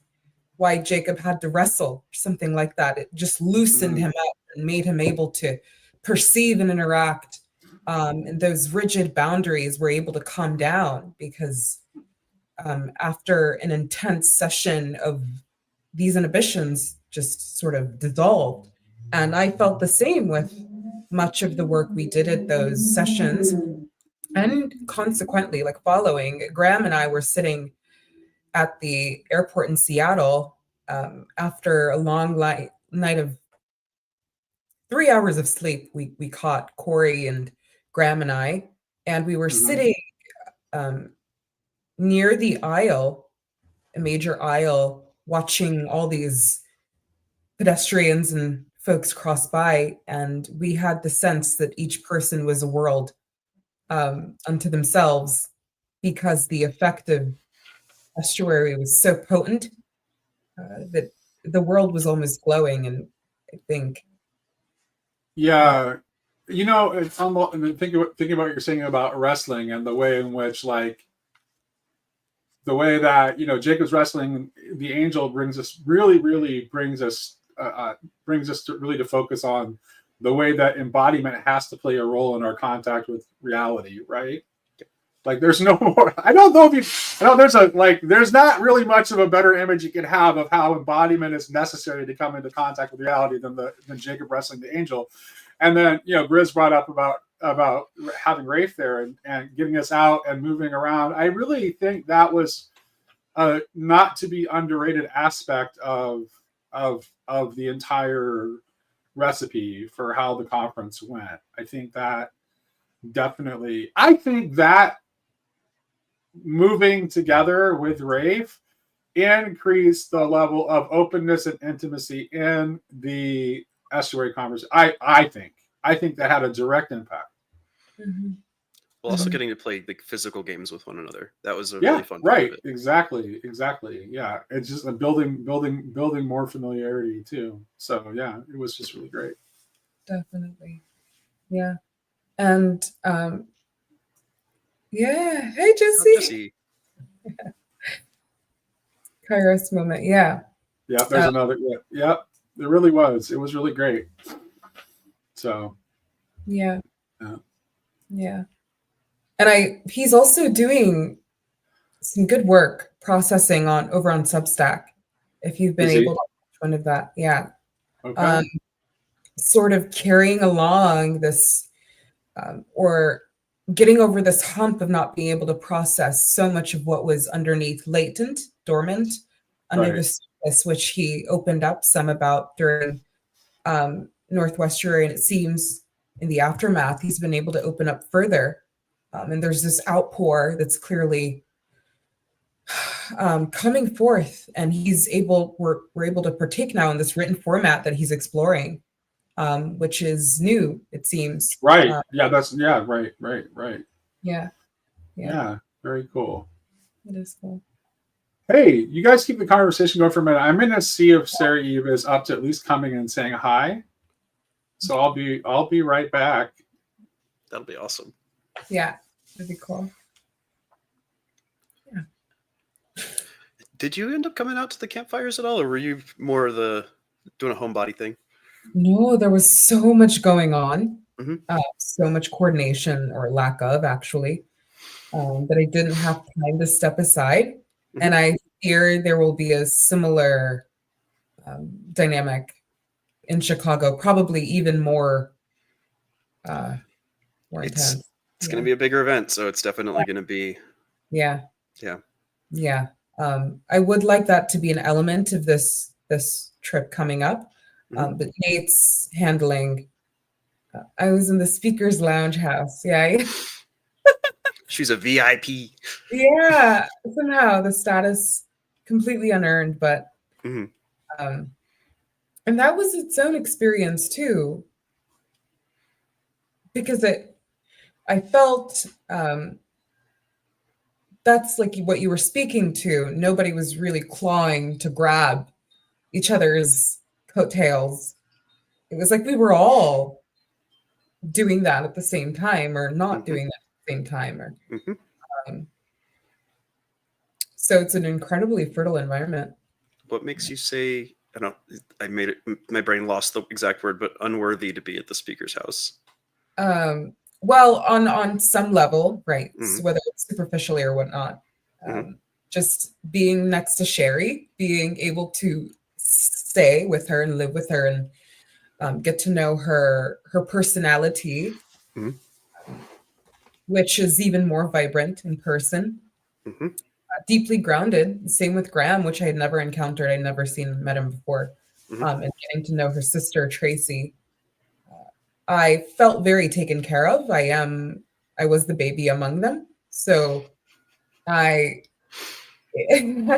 Speaker 5: why Jacob had to wrestle, or something like that. It just loosened him up and made him able to perceive and interact, and those rigid boundaries were able to calm down, because after an intense session of these inhibitions just sort of dissolved. And I felt the same with much of the work we did at those sessions. And consequently, like following, Graham and I were sitting at the airport in Seattle after a long night of 3 hours of sleep. We caught Corey and Graham and I, and we were sitting near the aisle, a major aisle, watching all these pedestrians and folks cross by, and we had the sense that each person was a world unto themselves, because the effect of estuary was so potent that the world was almost glowing. And I think,
Speaker 1: yeah, it's almost, and thinking about what you're saying about wrestling and the way in which, like, the way that Jacob's wrestling the angel brings us to really to focus on the way that embodiment has to play a role in our contact with reality, right? Like, there's no more. I don't know if there's not really much of a better image you can have of how embodiment is necessary to come into contact with reality than Jacob wrestling the angel. And then Grizz brought up about having Rafe there and getting us out and moving around. I really think that was a not to be underrated aspect of the entire recipe for how the conference went. I think that moving together with Rafe increased the level of openness and intimacy in the estuary conversation. I think that had a direct impact.
Speaker 3: Well, also getting to play like physical games with one another. That was a really fun part
Speaker 1: right.
Speaker 3: of it.
Speaker 1: Exactly. Yeah. It's just a building more familiarity too. So yeah, it was just really great.
Speaker 5: Definitely. Yeah. And yeah. Hey, Jesse. Kairos moment. Yeah.
Speaker 1: Yeah. There's another. Yeah. It really was. It was really great. So.
Speaker 5: Yeah. And he's also doing some good work processing over on Substack. If you've been able to watch one of that, yeah.
Speaker 1: Okay.
Speaker 5: Sort of carrying along this, or getting over this hump of not being able to process so much of what was underneath, dormant, under the surface, which he opened up some about during Northwestuary, and it seems in the aftermath he's been able to open up further. And there's this outpour that's clearly coming forth, and we're able to partake now in this written format that he's exploring, which is new, it seems.
Speaker 1: Right. Right. Yeah. Very cool.
Speaker 5: It is cool.
Speaker 1: Hey, you guys keep the conversation going for a minute. I'm going to see if Sarah Eve is up to at least coming and saying hi. So I'll be right back.
Speaker 3: That'll be awesome.
Speaker 5: Yeah, that'd be cool. Yeah.
Speaker 3: Did you end up coming out to the campfires at all, or were you more doing a homebody thing?
Speaker 5: No, there was so much going on,
Speaker 3: Mhm.
Speaker 5: so much coordination or lack of actually, that I didn't have time to step aside. And I fear there will be a similar dynamic in Chicago, probably even more
Speaker 3: It's
Speaker 5: intense.
Speaker 3: going to be a bigger event, so it's definitely going to be.
Speaker 5: Yeah.
Speaker 3: Yeah.
Speaker 5: Yeah. I would like that to be an element of this trip coming up. But Nate's handling. I was in the speaker's lounge house. Yeah.
Speaker 3: She's a VIP.
Speaker 5: Yeah. Somehow the status completely unearned, but
Speaker 3: Mhm.
Speaker 5: and that was its own experience too, because I felt that's like what you were speaking to. Nobody was really clawing to grab each other's coattails. It was like we were all doing that at the same time or not doing that at the same time. Or so it's an incredibly fertile environment.
Speaker 3: What makes you say, I don't know, I made it, my brain lost the exact word, but unworthy to be at the speaker's house?
Speaker 5: Well, on some level, right? So whether it's superficially or whatnot, just being next to Sherry, being able to stay with her and live with her and get to know her personality, which is even more vibrant in person. Deeply grounded. Same with Graham, which I had never encountered. I'd never met him before. And getting to know her sister Tracy, I felt very taken care of. I was the baby among them, so I and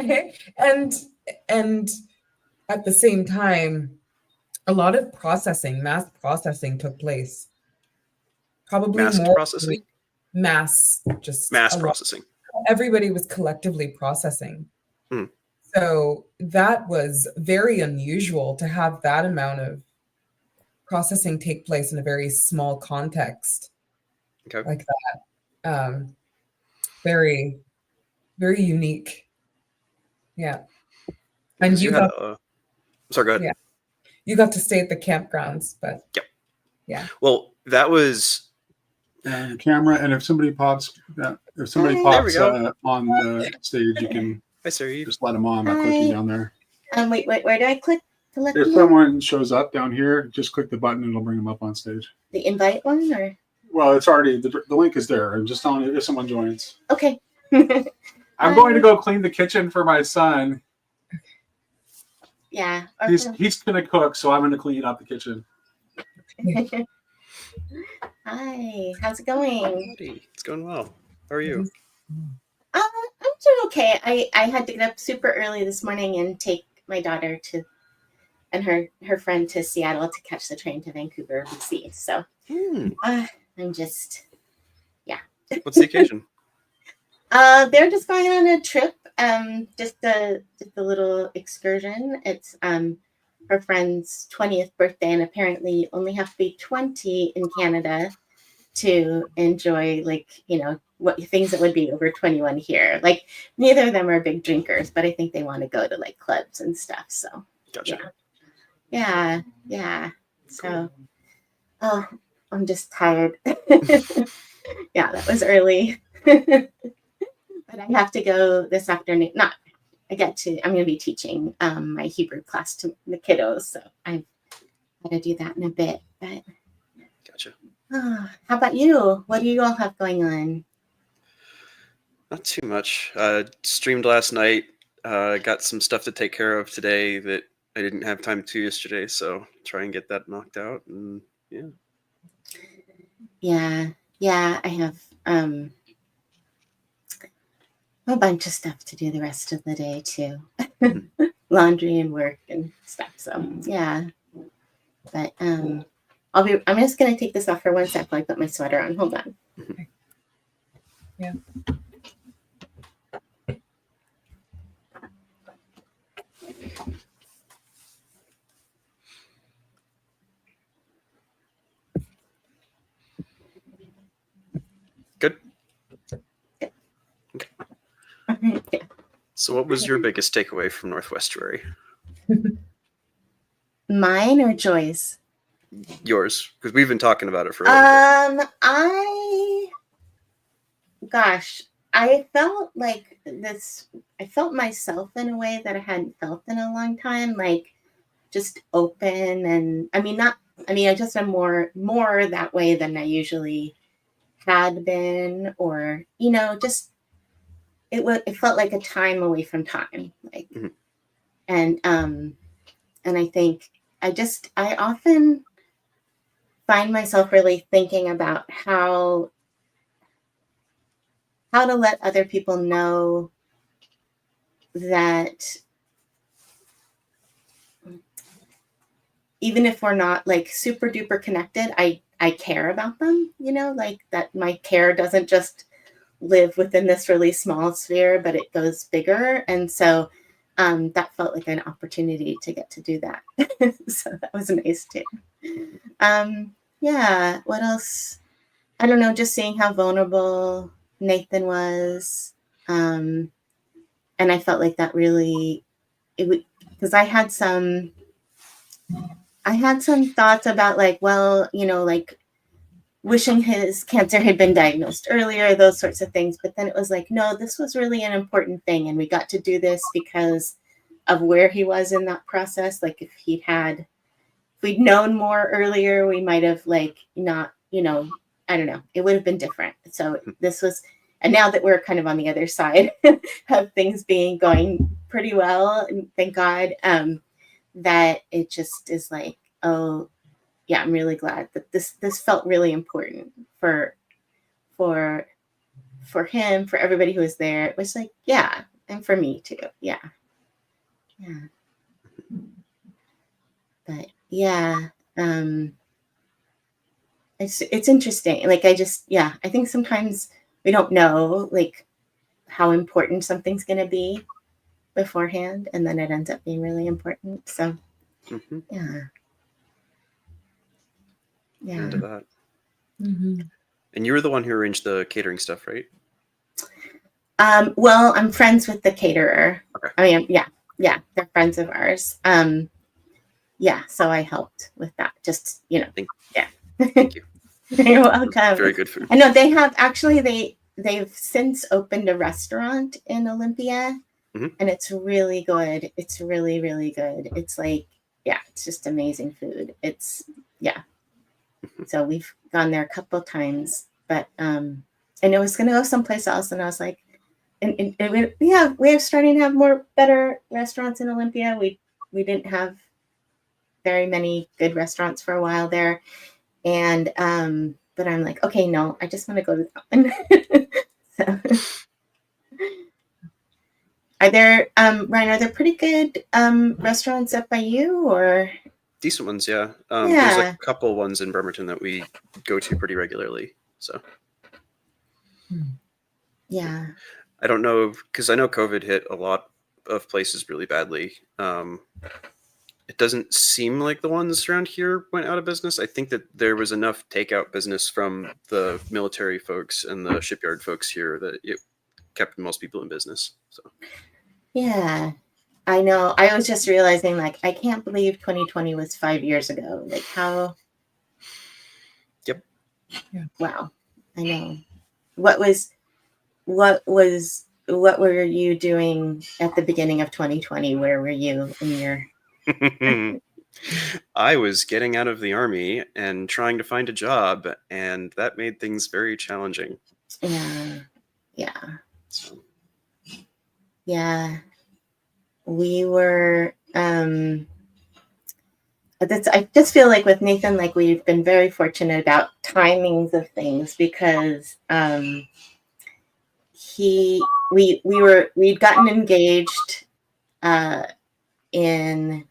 Speaker 5: at the same time, a lot of mass processing took place. Probably
Speaker 3: Masked
Speaker 5: more
Speaker 3: processing?
Speaker 5: mass
Speaker 3: Processing.
Speaker 5: Everybody was collectively processing. So that was very unusual to have that amount of processing take place in a very small context like that. Very, very unique. Yeah. And you got
Speaker 3: sorry, go ahead.
Speaker 5: Yeah. You got to stay at the campgrounds, but yeah.
Speaker 3: Well, that was
Speaker 1: the camera, and if somebody pops on the stage, you can just let them on by clicking down there.
Speaker 6: Wait, where do I click to let
Speaker 1: If
Speaker 6: them
Speaker 1: someone shows up down here, just click the button and it'll bring them up on stage.
Speaker 6: The invite one, or?
Speaker 1: Well, it's already, the link is there. I'm just telling you if someone joins.
Speaker 6: Okay.
Speaker 1: I'm going to go clean the kitchen for my son.
Speaker 6: Yeah.
Speaker 1: He's going to cook, so I'm going to clean up the kitchen.
Speaker 6: Hi, how's it going?
Speaker 3: It's going well. How are you?
Speaker 6: I'm doing okay. I had to get up super early this morning and take my daughter and her friend to Seattle to catch the train to Vancouver, BC. So I'm just, yeah.
Speaker 3: What's the occasion?
Speaker 6: They're just going on a trip, just a little excursion. It's her friend's 20th birthday, and apparently you only have to be 20 in Canada to enjoy, like, what things that would be over 21 here. Like, neither of them are big drinkers, but I think they want to go to like clubs and stuff. So
Speaker 3: Gotcha.
Speaker 6: Yeah. So I'm just tired. Yeah, that was early. But I have to go this afternoon. I'm going to be teaching my Hebrew class to the kiddos, so I've got to do that in a bit. But
Speaker 3: Gotcha.
Speaker 6: How about you? What do you all have going on?
Speaker 3: Not too much. Streamed last night. Got some stuff to take care of today that I didn't have time to yesterday, so try and get that knocked out. And
Speaker 6: Yeah, I have a bunch of stuff to do the rest of the day too. Laundry and work and stuff. So yeah. But I'm just gonna take this off for 1 sec while I put my sweater on. Hold on.
Speaker 5: Okay. Yeah.
Speaker 3: Good. So what was your biggest takeaway from Northwestuary?
Speaker 6: Mine or Joy's?
Speaker 3: Yours, because we've been talking about it for a little bit.
Speaker 6: I felt like this. I felt myself in a way that I hadn't felt in a long time, like just open. And I just am more that way than I usually had been, or just it felt like a time away from time, like.
Speaker 3: Mhm.
Speaker 6: And I think I often find myself really thinking about how to let other people know that even if we're not like super duper connected, I care about them, like that my care doesn't just live within this really small sphere, but it goes bigger. And so that felt like an opportunity to get to do that. So that was nice too. Yeah, what else? I don't know, just seeing how vulnerable Nathan was. And I felt like that really, because I had some thoughts about like, well, like wishing his cancer had been diagnosed earlier, those sorts of things. But then it was like, no, this was really an important thing. And we got to do this because of where he was in that process. Like if we'd known more earlier, we might have like not, I don't know, it would have been different. So this was, and now that we're kind of on the other side of things going pretty well, and thank God, that it just is like, oh yeah, I'm really glad that this felt really important for him, for everybody who was there. It was like, yeah, and for me too. Yeah. But yeah, it's interesting. Like I think sometimes we don't know like how important something's going to be beforehand, and then it ends up being really important. So yeah.
Speaker 3: Into that.
Speaker 5: Mm-hmm.
Speaker 3: And you were the one who arranged the catering stuff, right?
Speaker 6: Well, I'm friends with the caterer.
Speaker 3: Okay.
Speaker 6: I mean, yeah, they're friends of ours. Yeah, so I helped with that. Just
Speaker 3: Thank you.
Speaker 6: You're welcome.
Speaker 3: Very good food.
Speaker 6: I know they have they've since opened a restaurant in Olympia, and it's really good. It's really, really good. It's like, yeah, it's just amazing food. It's So we've gone there a couple of times, but and I was going to go someplace else, and I was like, and we're starting to have better restaurants in Olympia. We didn't have very many good restaurants for a while there, and but I'm like, okay, no, I just want to go to that one. So, are there Ryan? Are there pretty good restaurants up by you, or?
Speaker 3: Decent ones, yeah. There's a couple ones in Bremerton that we go to pretty regularly. So,
Speaker 6: yeah,
Speaker 3: I don't know, because I know COVID hit a lot of places really badly. It doesn't seem like the ones around here went out of business. I think that there was enough takeout business from the military folks and the shipyard folks here that it kept most people in business. So,
Speaker 6: yeah. I know. I was just realizing, like, I can't believe 2020 was 5 years ago. Like, how?
Speaker 3: Yep.
Speaker 5: Yeah.
Speaker 6: Wow. I know. What were you doing at the beginning of 2020? Where were you in your?
Speaker 3: I was getting out of the Army and trying to find a job, and that made things very challenging.
Speaker 6: Yeah.
Speaker 3: So.
Speaker 6: Yeah. We were I just feel like with Nathan, like we've been very fortunate about timings of things, because we'd gotten engaged in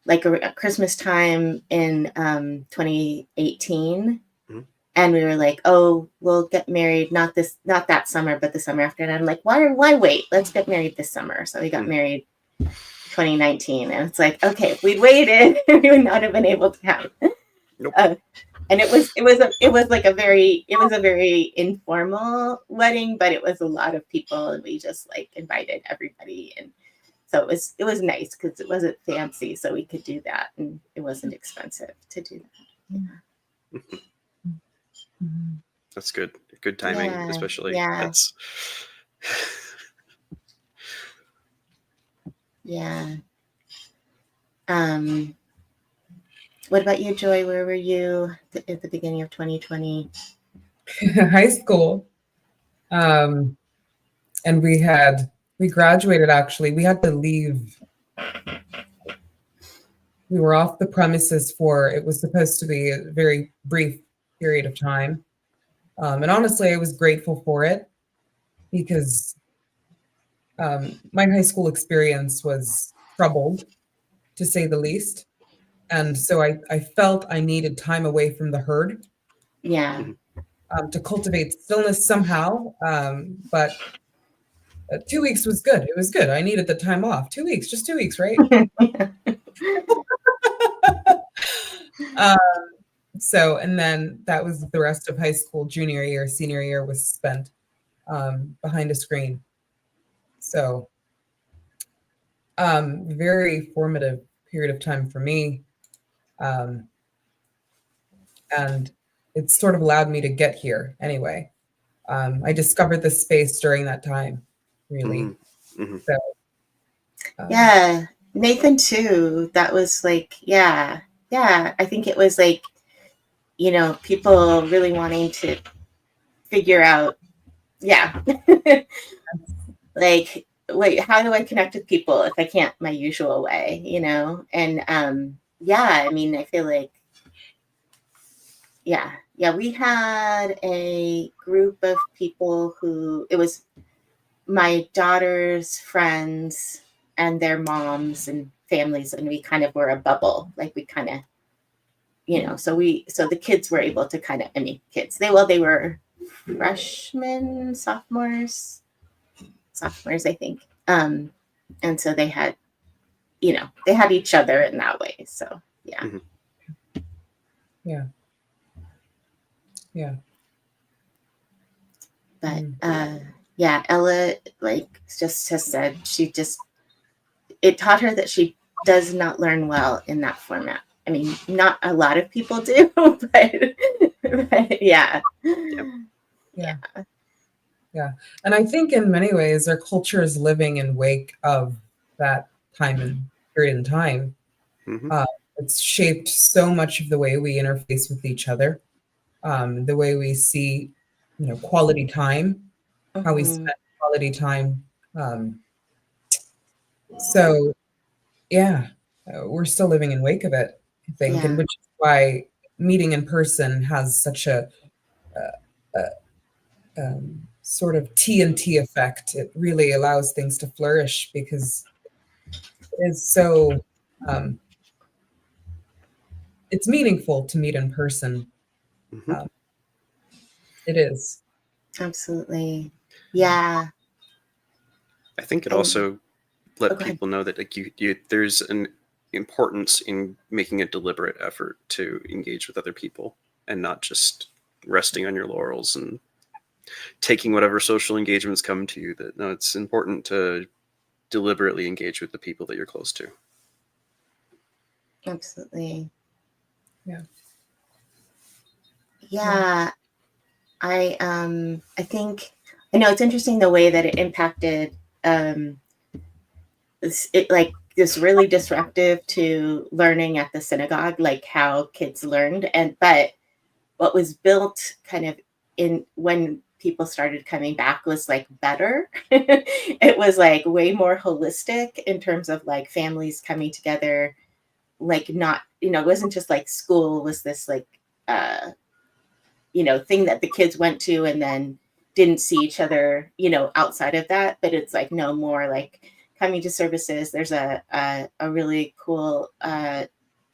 Speaker 6: like a Christmas time in 2018. And we were like, oh, we'll get married not that summer, but the summer after. And I'm like, why wait? Let's get married this summer. So we got married 2019, and it's like, okay, if we'd waited, we would not have been able to have.
Speaker 3: Nope.
Speaker 6: And it was a very informal wedding, but it was a lot of people, and we just like invited everybody, and So it was nice because it wasn't fancy, so we could do that, and it wasn't expensive to do that.
Speaker 3: That's good. Good timing,
Speaker 6: Yeah,
Speaker 3: especially.
Speaker 6: yeah.
Speaker 3: That's
Speaker 6: Yeah. What about you, Joy? Where were you at the beginning of 2020?
Speaker 5: High school. And we graduated actually. We had to leave. We were off the premises for, it was supposed to be a very brief period of time. And honestly, I was grateful for it because my high school experience was troubled, to say the least. And so I felt I needed time away from the herd
Speaker 6: Yeah.
Speaker 5: to cultivate stillness somehow. But 2 weeks was good. It was good. I needed the time off. 2 weeks, just 2 weeks, right? So, and then that was the rest of high school. Junior year, senior year was spent behind a screen. So, very formative period of time for me. And it sort of allowed me to get here anyway. I discovered the space during that time, really. So,
Speaker 6: yeah, Nathan too. That was like, yeah. I think it was like, you know, people really wanting to figure out, like, wait, how do I connect with people if I can't my usual way, you know? And I mean, I feel like, we had a group of people who, it was my daughter's friends and their moms and families, and we kind of were a bubble. Like we kind of, you know, so the kids were able to kind of, I mean, kids, they were freshmen, sophomores, I think. And so they had, you know, they had each other in that way. So yeah. But Ella, like, just has said, it taught her that she does not learn well in that format. I mean, not a lot of people do, but yeah.
Speaker 5: And I think in many ways our culture is living in wake of that time and period in time. It's shaped so much of the way we interface with each other, the way we see, you know, quality time, how we spend quality time. So yeah, we're still living in wake of it, I think, and which is why meeting in person has such a sort of TNT effect. It really allows things to flourish because it is so, it's meaningful to meet in person. It is.
Speaker 6: Absolutely. Yeah.
Speaker 3: I think it also let people know that like there's an importance in making a deliberate effort to engage with other people and not just resting on your laurels and taking whatever social engagements come to you. That no, it's important to deliberately engage with the people that you're close to.
Speaker 6: Absolutely. I think, I know it's interesting the way that it impacted this really disruptive to learning at the synagogue, like how kids learned, but what was built kind of in when people started coming back was like better. It was like way more holistic in terms of like families coming together, like not, you know, it wasn't just like school was this like you know, thing that the kids went to and then didn't see each other, you know, outside of that. But it's like no more like coming to services. There's a really cool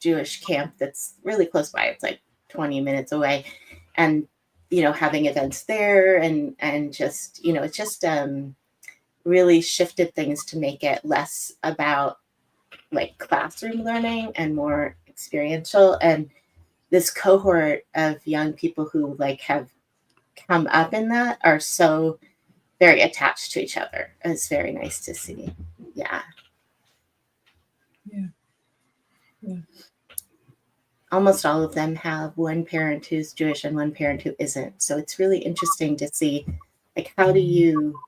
Speaker 6: Jewish camp that's really close by. It's like 20 minutes away, and you know, having events there and just, you know, it's just really shifted things to make it less about like classroom learning and more experiential. And this cohort of young people who like have come up in that are so very attached to each other. It's very nice to see. Yeah.
Speaker 5: Yeah.
Speaker 6: Almost all of them have one parent who's Jewish and one parent who isn't. So it's really interesting to see, like, how do you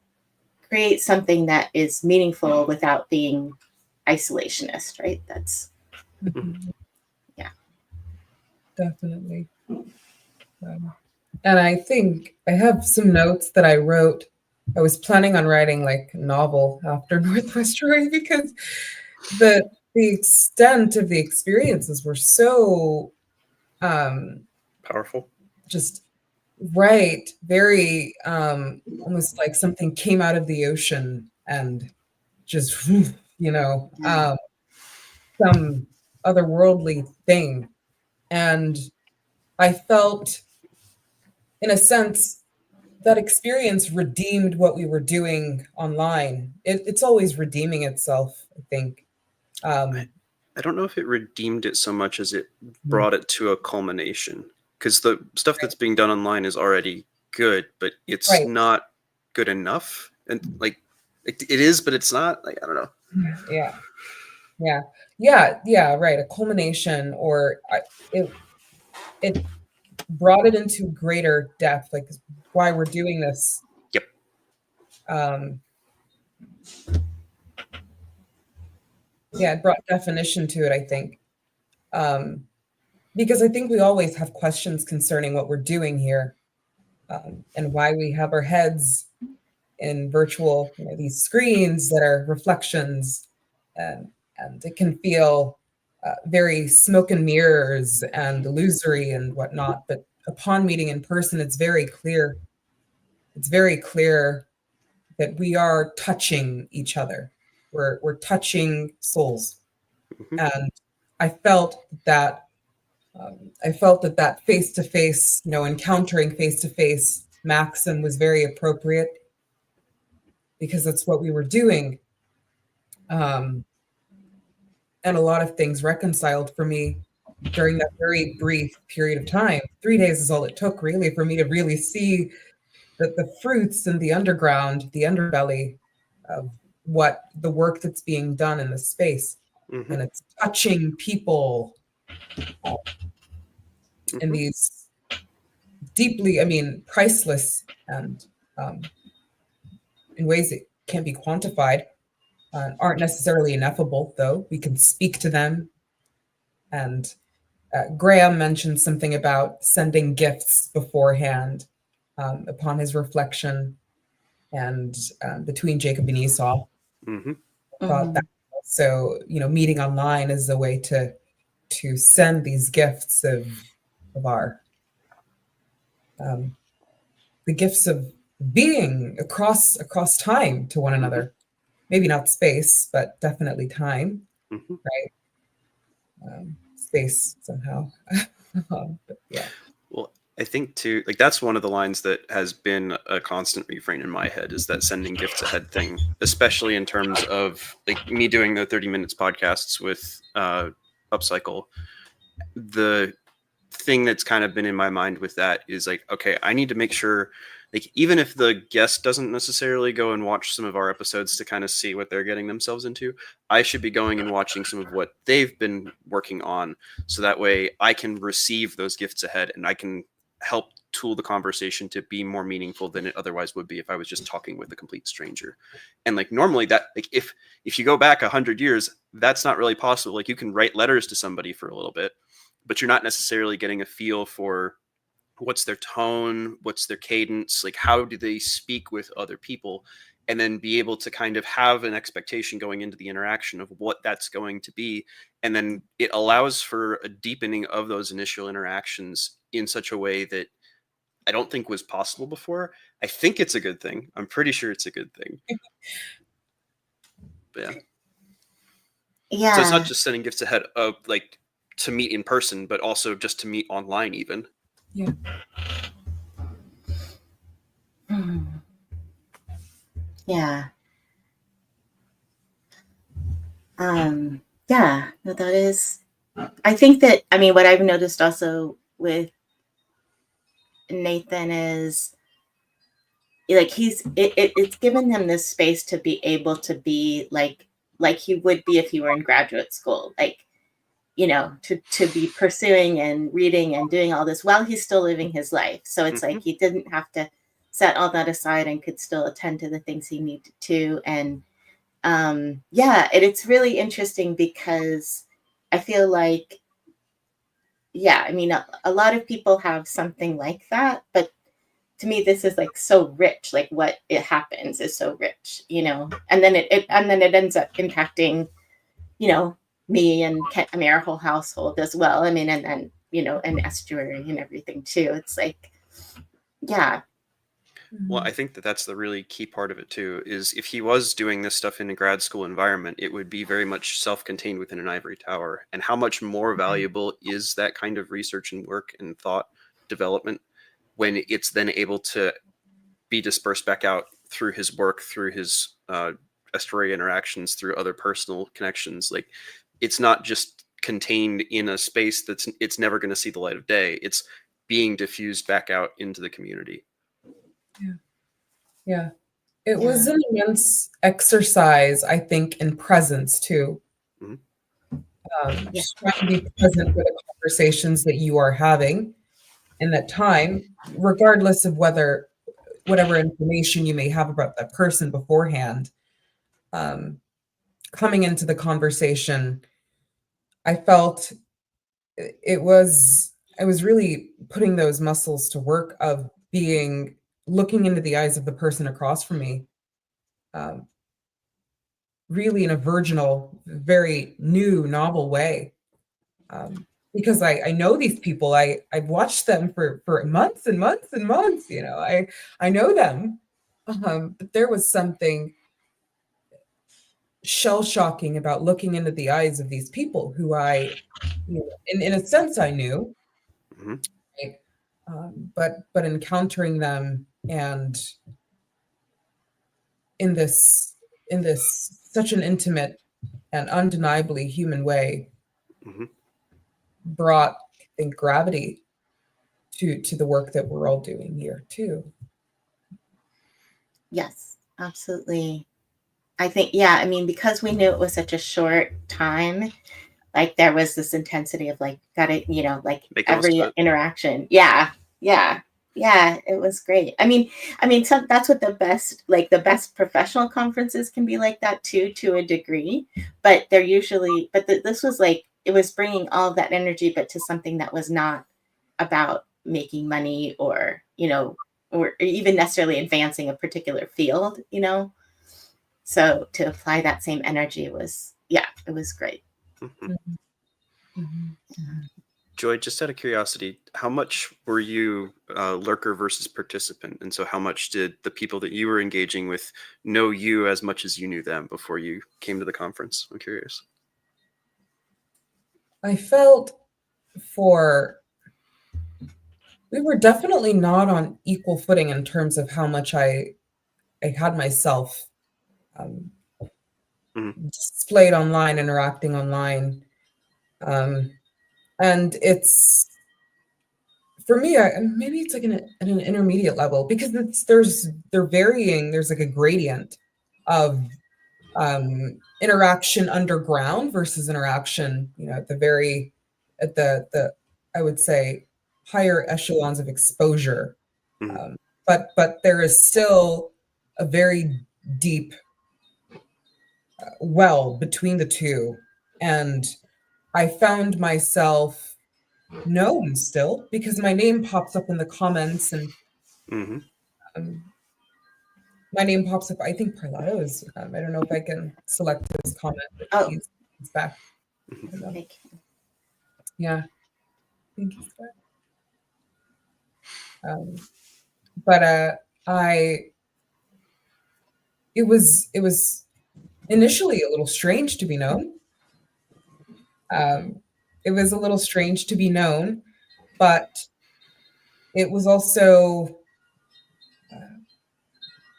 Speaker 6: create something that is meaningful without being isolationist, right? That's, yeah.
Speaker 5: Definitely. And I think I have some notes that I wrote. I was planning on writing like a novel after Northwestuary because the extent of the experiences were so
Speaker 3: Powerful.
Speaker 5: just right, very almost like something came out of the ocean and just some otherworldly thing. And I felt, in a sense, that experience redeemed what we were doing online. It's always redeeming itself, I think.
Speaker 3: I don't know if it redeemed it so much as it brought it to a culmination, because the stuff that's being done online is already good, but it's
Speaker 5: Right.
Speaker 3: not good enough. And like it is, but it's not. Like, I don't know.
Speaker 5: Yeah, right. A culmination, or it brought it into greater depth, like why we're doing this.
Speaker 3: Yep.
Speaker 5: It brought definition to it, I think. Because I think we always have questions concerning what we're doing here, and why we have our heads in virtual, these screens that are reflections, and it can feel very smoke and mirrors and illusory and whatnot. But upon meeting in person, it's very clear. It's very clear that we are touching each other. We're touching souls, and I felt that. That face-to-face, encountering face-to-face maxim was very appropriate because that's what we were doing. And a lot of things reconciled for me during that very brief period of time. 3 days is all it took, really, for me to really see the fruits and the underground, the underbelly of what the work that's being done in the space. And it's touching people in these deeply, priceless, and in ways that can't be quantified, aren't necessarily ineffable, though. We can speak to them. And Graham mentioned something about sending gifts beforehand, upon his reflection, and between Jacob and Esau. Thought that also, meeting online is a way to send these gifts of our the gifts of being across time to one another. Maybe not space, but definitely time, right? Space somehow. But yeah.
Speaker 3: Well, I think too, like, that's one of the lines that has been a constant refrain in my head, is that sending gifts ahead thing, especially in terms of like me doing the 30 minutes podcasts with Upcycle. The thing that's kind of been in my mind with that is like, okay, I need to make sure, like, even if the guest doesn't necessarily go and watch some of our episodes to kind of see what they're getting themselves into, I should be going and watching some of what they've been working on, so that way I can receive those gifts ahead and I can help tool the conversation to be more meaningful than it otherwise would be if I was just talking with a complete stranger. And like, normally that, like, if you go back 100 years, that's not really possible. Like, you can write letters to somebody for a little bit, but you're not necessarily getting a feel for what's their tone, what's their cadence, like how do they speak with other people, and then be able to kind of have an expectation going into the interaction of what that's going to be. And then it allows for a deepening of those initial interactions in such a way that I don't think was possible before. I think it's a good thing. I'm pretty sure it's a good thing. But
Speaker 6: Yeah.
Speaker 3: So it's not just sending gifts ahead of, like, to meet in person, but also just to meet online even.
Speaker 5: Yeah.
Speaker 6: Yeah. Yeah, no, that is, I think that, what I've noticed also with Nathan is, like, it's given him this space to be able to be like he would be if he were in graduate school. Like, you know, to be pursuing and reading and doing all this while he's still living his life. So it's like he didn't have to set all that aside and could still attend to the things he needed to. And yeah, it's really interesting because I feel like, yeah, I mean, a lot of people have something like that, but to me, this is like so rich. Like what it happens is so rich, you know, and then it ends up impacting, you know, me and our whole household as well. I mean, and then, you know, and Estuary and everything too. It's like, yeah.
Speaker 3: Well, I think that that's the really key part of it too, is if he was doing this stuff in a grad school environment, it would be very much self-contained within an ivory tower. And how much more valuable is that kind of research and work and thought development when it's then able to be dispersed back out through his work, through his estuary interactions, through other personal connections. Like, it's not just contained in a space it's never going to see the light of day. It's being diffused back out into the community.
Speaker 5: Yeah. It was an immense exercise, I think, in presence too. Just trying to be present with the conversations that you are having in that time, regardless of whatever information you may have about that person beforehand. Coming into the conversation, I felt I was really putting those muscles to work of looking into the eyes of the person across from me, really in a virginal, very new, novel way. Because I know these people, I've watched them for months and months and months, you know, I know them. But there was something shell-shocking about looking into the eyes of these people who you know, in a sense I knew, right? But encountering them and in this such an intimate and undeniably human way brought, I think, gravity to the work that we're all doing here too.
Speaker 6: Yes, absolutely. I think, yeah, I mean, because we knew it was such a short time, like there was this intensity of like, gotta, you know, like every interaction. Yeah. It was great. I mean, that's what the best professional conferences can be like that too, to a degree, but they're usually, this was like, it was bringing all of that energy, but to something that was not about making money or, you know, or even necessarily advancing a particular field, you know? So to apply that same energy was, yeah, it was great.
Speaker 3: Joy, just out of curiosity, how much were you lurker versus participant? And so how much did the people that you were engaging with know you as much as you knew them before you came to the conference? I'm curious.
Speaker 5: I felt we were definitely not on equal footing in terms of how much I had myself displayed online, interacting online. And it's, for me, maybe it's like at an intermediate level, because they're varying. There's like a gradient of interaction underground versus interaction, you know, at the I would say higher echelons of exposure. But there is still a very deep well between the two, and I found myself known still because my name pops up in the comments, and my name pops up. I think Parlato is. I don't know if I can select his comment. But he's back. Yeah, I think he's back. But it was initially a little strange to be known. It was a little strange to be known, but it was also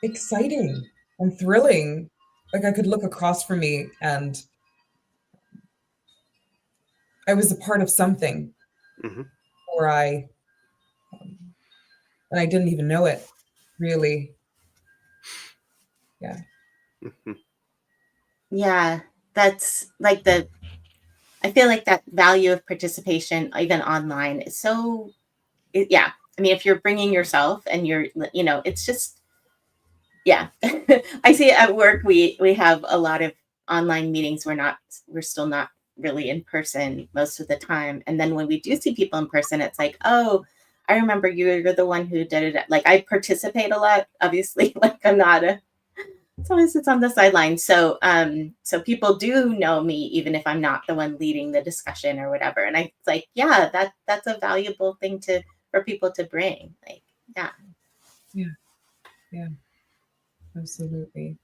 Speaker 5: exciting and thrilling. Like I could look across from me and I was a part of something, or and I didn't even know it, really. Yeah.
Speaker 6: Yeah, that's like I feel like that value of participation, even online, is so, yeah. I mean, if you're bringing yourself and you're, you know, it's just, yeah. I see it at work. We have a lot of online meetings. We're still not really in person most of the time. And then when we do see people in person, it's like, oh, I remember you're the one who did it. Like, I participate a lot, obviously. Like, I'm not a, someone sits on the sideline. So so people do know me even if I'm not the one leading the discussion or whatever. And it's like, yeah, that's a valuable thing for people to bring. Like, yeah.
Speaker 5: Yeah. Absolutely.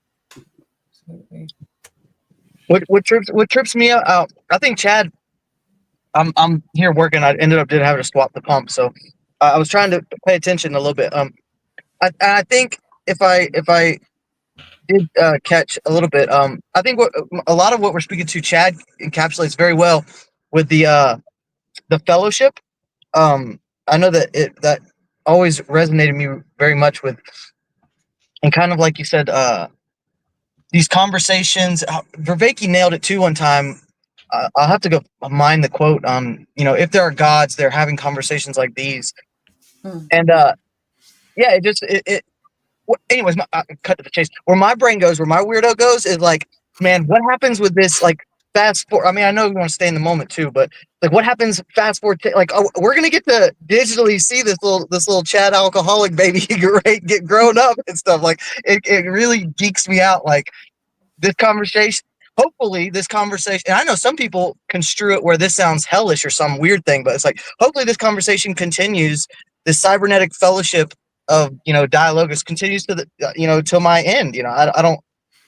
Speaker 4: What trips me out? I think Chad. I'm here working. I ended up did having to swap the pump, so I was trying to pay attention a little bit. I think if I did catch a little bit. I think what a lot of what we're speaking to, Chad encapsulates very well with the fellowship. I know that always resonated me very much with, and kind of like you said, these conversations. Vervaeke nailed it too one time. I'll have to go mine the quote. You know, if there are gods, they're having conversations like these, and yeah, it anyways, cut to the chase. Where my brain goes, where my weirdo goes, is like, man, what happens with this? Like, fast forward. I mean, I know we want to stay in the moment too, but like, what happens fast forward? Like, oh, we're gonna get to digitally see this little Chad alcoholic baby get grown up and stuff. Like, it really geeks me out. Like, this conversation. Hopefully, this conversation. And I know some people construe it where this sounds hellish or some weird thing, but it's like, hopefully, this conversation continues. This cybernetic fellowship of dialogus continues to the till my end. I don't.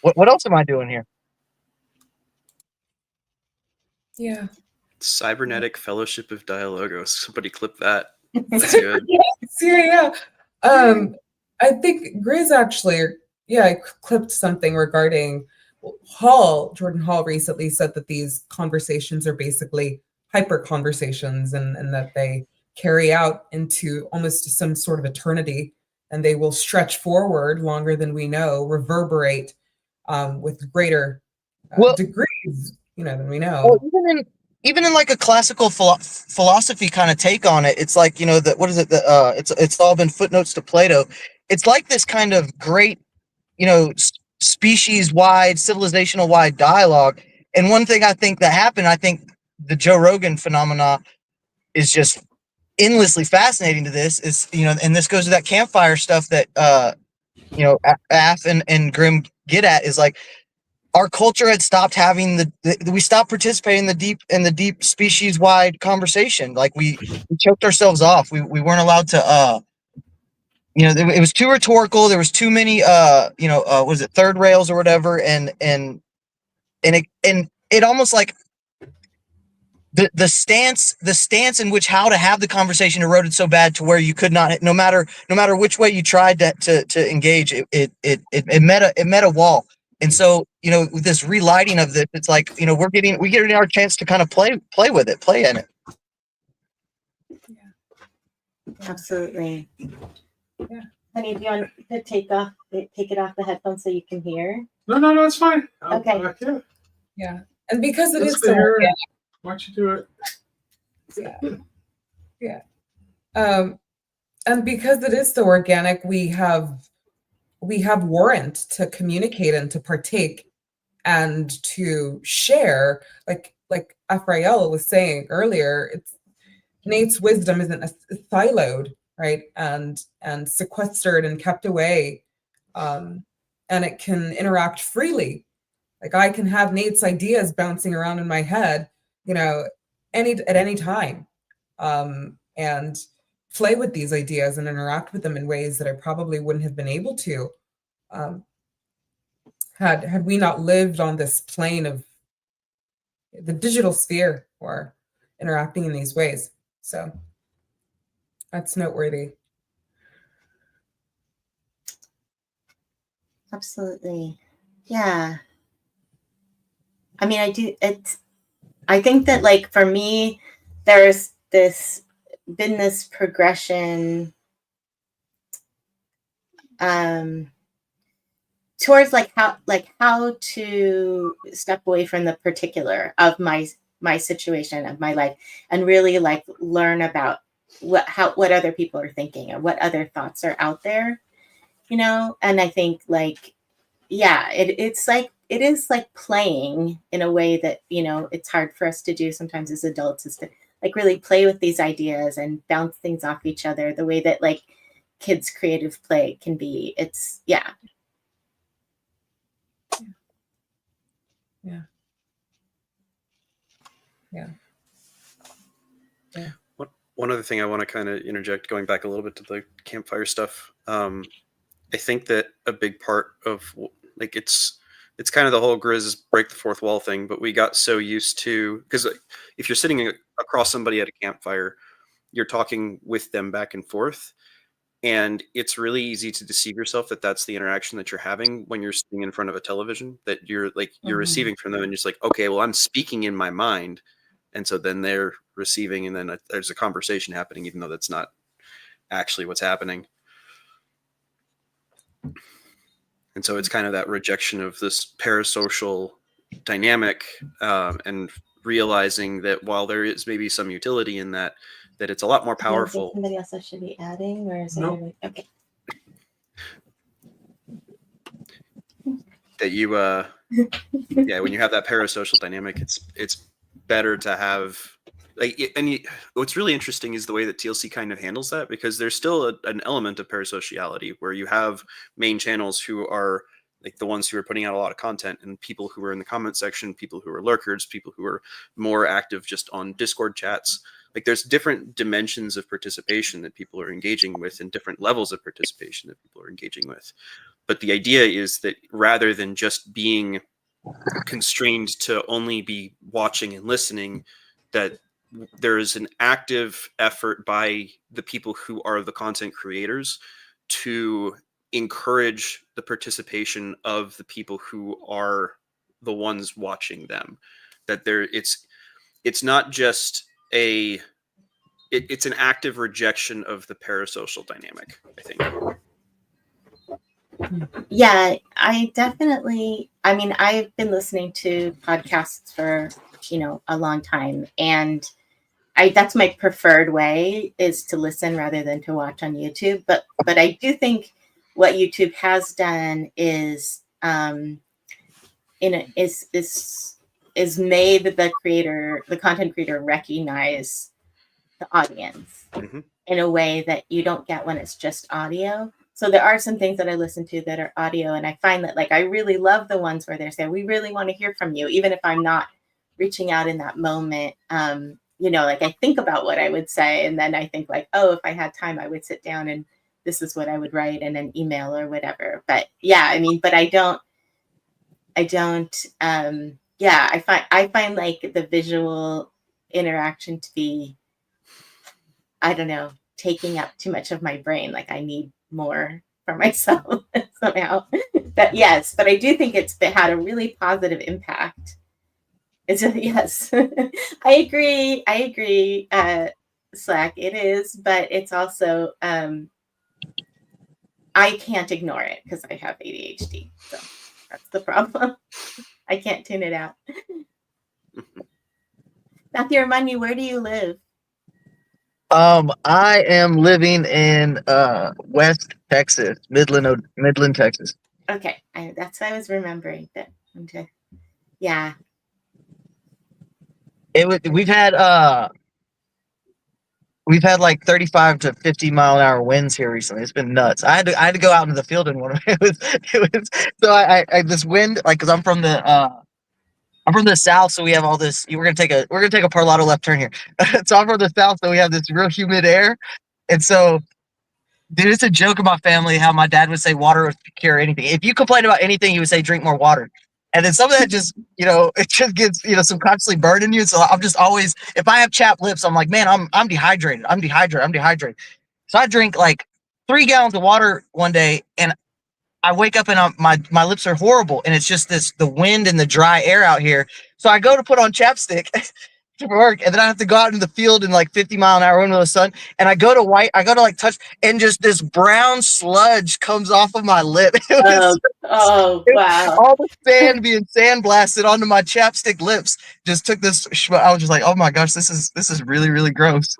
Speaker 4: What else am I doing here?
Speaker 5: Yeah.
Speaker 3: Cybernetic Fellowship of Dialogos. Somebody clip that. That's good.
Speaker 5: Yeah. I think Grizz actually, clipped something regarding Jordan Hall recently said that these conversations are basically hyper conversations and that they carry out into almost some sort of eternity, and they will stretch forward longer than we know, reverberate with greater degrees, than we know.
Speaker 4: Well, even in like a classical philosophy kind of take on it, it's like that. What is it? It's all been footnotes to Plato. It's like this kind of great, species-wide, civilizational-wide dialogue. And one thing I think that happened, I think the Joe Rogan phenomena is just endlessly fascinating to this. Is and this goes to that campfire stuff that Af and Grim get at, is like, our culture had stopped having we stopped participating in the deep species wide conversation. Like we choked ourselves off. We weren't allowed to it was too rhetorical. There was too many was it third rails or whatever, and it almost like the stance in which how to have the conversation eroded so bad to where you could not, no matter which way you tried to engage, it met a wall. And so, with this relighting of this, it's like, we getting our chance to kind of play with it, play in it.
Speaker 6: Absolutely.
Speaker 5: Yeah.
Speaker 6: Honey, do you want to take it off the headphones so you can hear?
Speaker 1: No, it's fine.
Speaker 6: Okay.
Speaker 5: Yeah. And because it
Speaker 1: It's
Speaker 5: is so
Speaker 1: fair.
Speaker 5: organic.
Speaker 1: Why don't you do it?
Speaker 5: Yeah. And because it is so organic, we have warrant to communicate and to partake and to share. Like Afrael was saying earlier, Nate's wisdom isn't siloed, right? And sequestered and kept away. And it can interact freely. Like, I can have Nate's ideas bouncing around in my head, at any time, and play with these ideas and interact with them in ways that I probably wouldn't have been able to had we not lived on this plane of the digital sphere or interacting in these ways. So that's noteworthy.
Speaker 6: Absolutely. Yeah. I mean, I think that, like, for me, there's been this progression towards how to step away from the particular of my my situation of my life and really like learn about what other people are thinking or what other thoughts are out there, you know. And I think like, yeah, it is like playing in a way that, you know, it's hard for us to do sometimes as adults, is to like really play with these ideas and bounce things off each other the way that like kids' creative play can be. It's yeah.
Speaker 5: Yeah. Yeah. Yeah.
Speaker 3: One other thing I want to kind of interject, going back a little bit to the campfire stuff. I think that a big part of like it's kind of the whole Grizz break the fourth wall thing, but we got so used to, because if you're sitting across somebody at a campfire, you're talking with them back and forth, and it's really easy to deceive yourself that that's the interaction that you're having when you're sitting in front of a television, that you're like you're receiving from them, and you're just like, okay, well, I'm speaking in my mind. And so then they're receiving, and then there's a conversation happening, even though that's not actually what's happening. And so it's kind of that rejection of this parasocial dynamic, and realizing that while there is maybe some utility in that, that it's a lot more powerful.
Speaker 6: Somebody else I should be adding, or is
Speaker 1: Nope.
Speaker 6: it okay?
Speaker 3: That you, yeah, when you have that parasocial dynamic, it's better to have like, what's really interesting is the way that TLC kind of handles that, because there's still an element of parasociality where you have main channels who are like the ones who are putting out a lot of content, and people who are in the comment section, people who are lurkers, people who are more active just on Discord chats. Like there's different dimensions of participation that people are engaging with, and different levels of participation that people are engaging with. But the idea is that rather than just being constrained to only be watching and listening, that there is an active effort by the people who are the content creators to encourage the participation of the people who are the ones watching them. That it's not just it's an active rejection of the parasocial dynamic, I think.
Speaker 6: Yeah, I mean, I've been listening to podcasts for, you know, a long time, and that's my preferred way, is to listen rather than to watch on YouTube. But I do think what YouTube has done is is made the content creator recognize the audience in a way that you don't get when it's just audio. So there are some things that I listen to that are audio, and I find that like I really love the ones where they're saying, we really want to hear from you, even if I'm not reaching out in that moment. You know, like I think about what I would say, and then I think like, oh, if I had time, I would sit down and this is what I would write in an email or whatever. But yeah, I mean, but I don't, yeah, I find like the visual interaction to be, I don't know, taking up too much of my brain. Like I need more for myself somehow. But yes, but I do think it's had a really positive impact. It's yes, I agree. Slack, it is, but it's also I can't ignore it because I have ADHD. So that's the problem. I can't tune it out. Matthew, remind me, where do you live?
Speaker 4: I am living in West Texas, Midland, Texas.
Speaker 6: Okay, that's what I was remembering. That okay, yeah.
Speaker 4: We've had like 35 to 50 mile an hour winds here recently. It's been nuts. I had to go out into the field in one of it. It was so I this wind, like, because I'm from the south, so we have all this. We're gonna take a parlato left turn here. So I'm from the south, so we have this real humid air, and so, dude, it's a joke in my family how my dad would say water would cure anything. If you complain about anything, he would say drink more water. And then some of that just, you know, it just gets, you know, subconsciously burned in you. So I'm just always, if I have chapped lips, I'm like, man, I'm dehydrated. I'm dehydrated. So I drink like 3 gallons of water one day, and I wake up and my lips are horrible, and it's just the wind and the dry air out here. So I go to put on chapstick. to work, and then I have to go out in the field in like 50-mile-an-hour wind with the sun, and I go to like touch, and just this brown sludge comes off of my lip.
Speaker 6: Oh, wow.
Speaker 4: All the sand being sandblasted onto my chapstick lips just took this. I was just like, oh my gosh, this is really, really gross.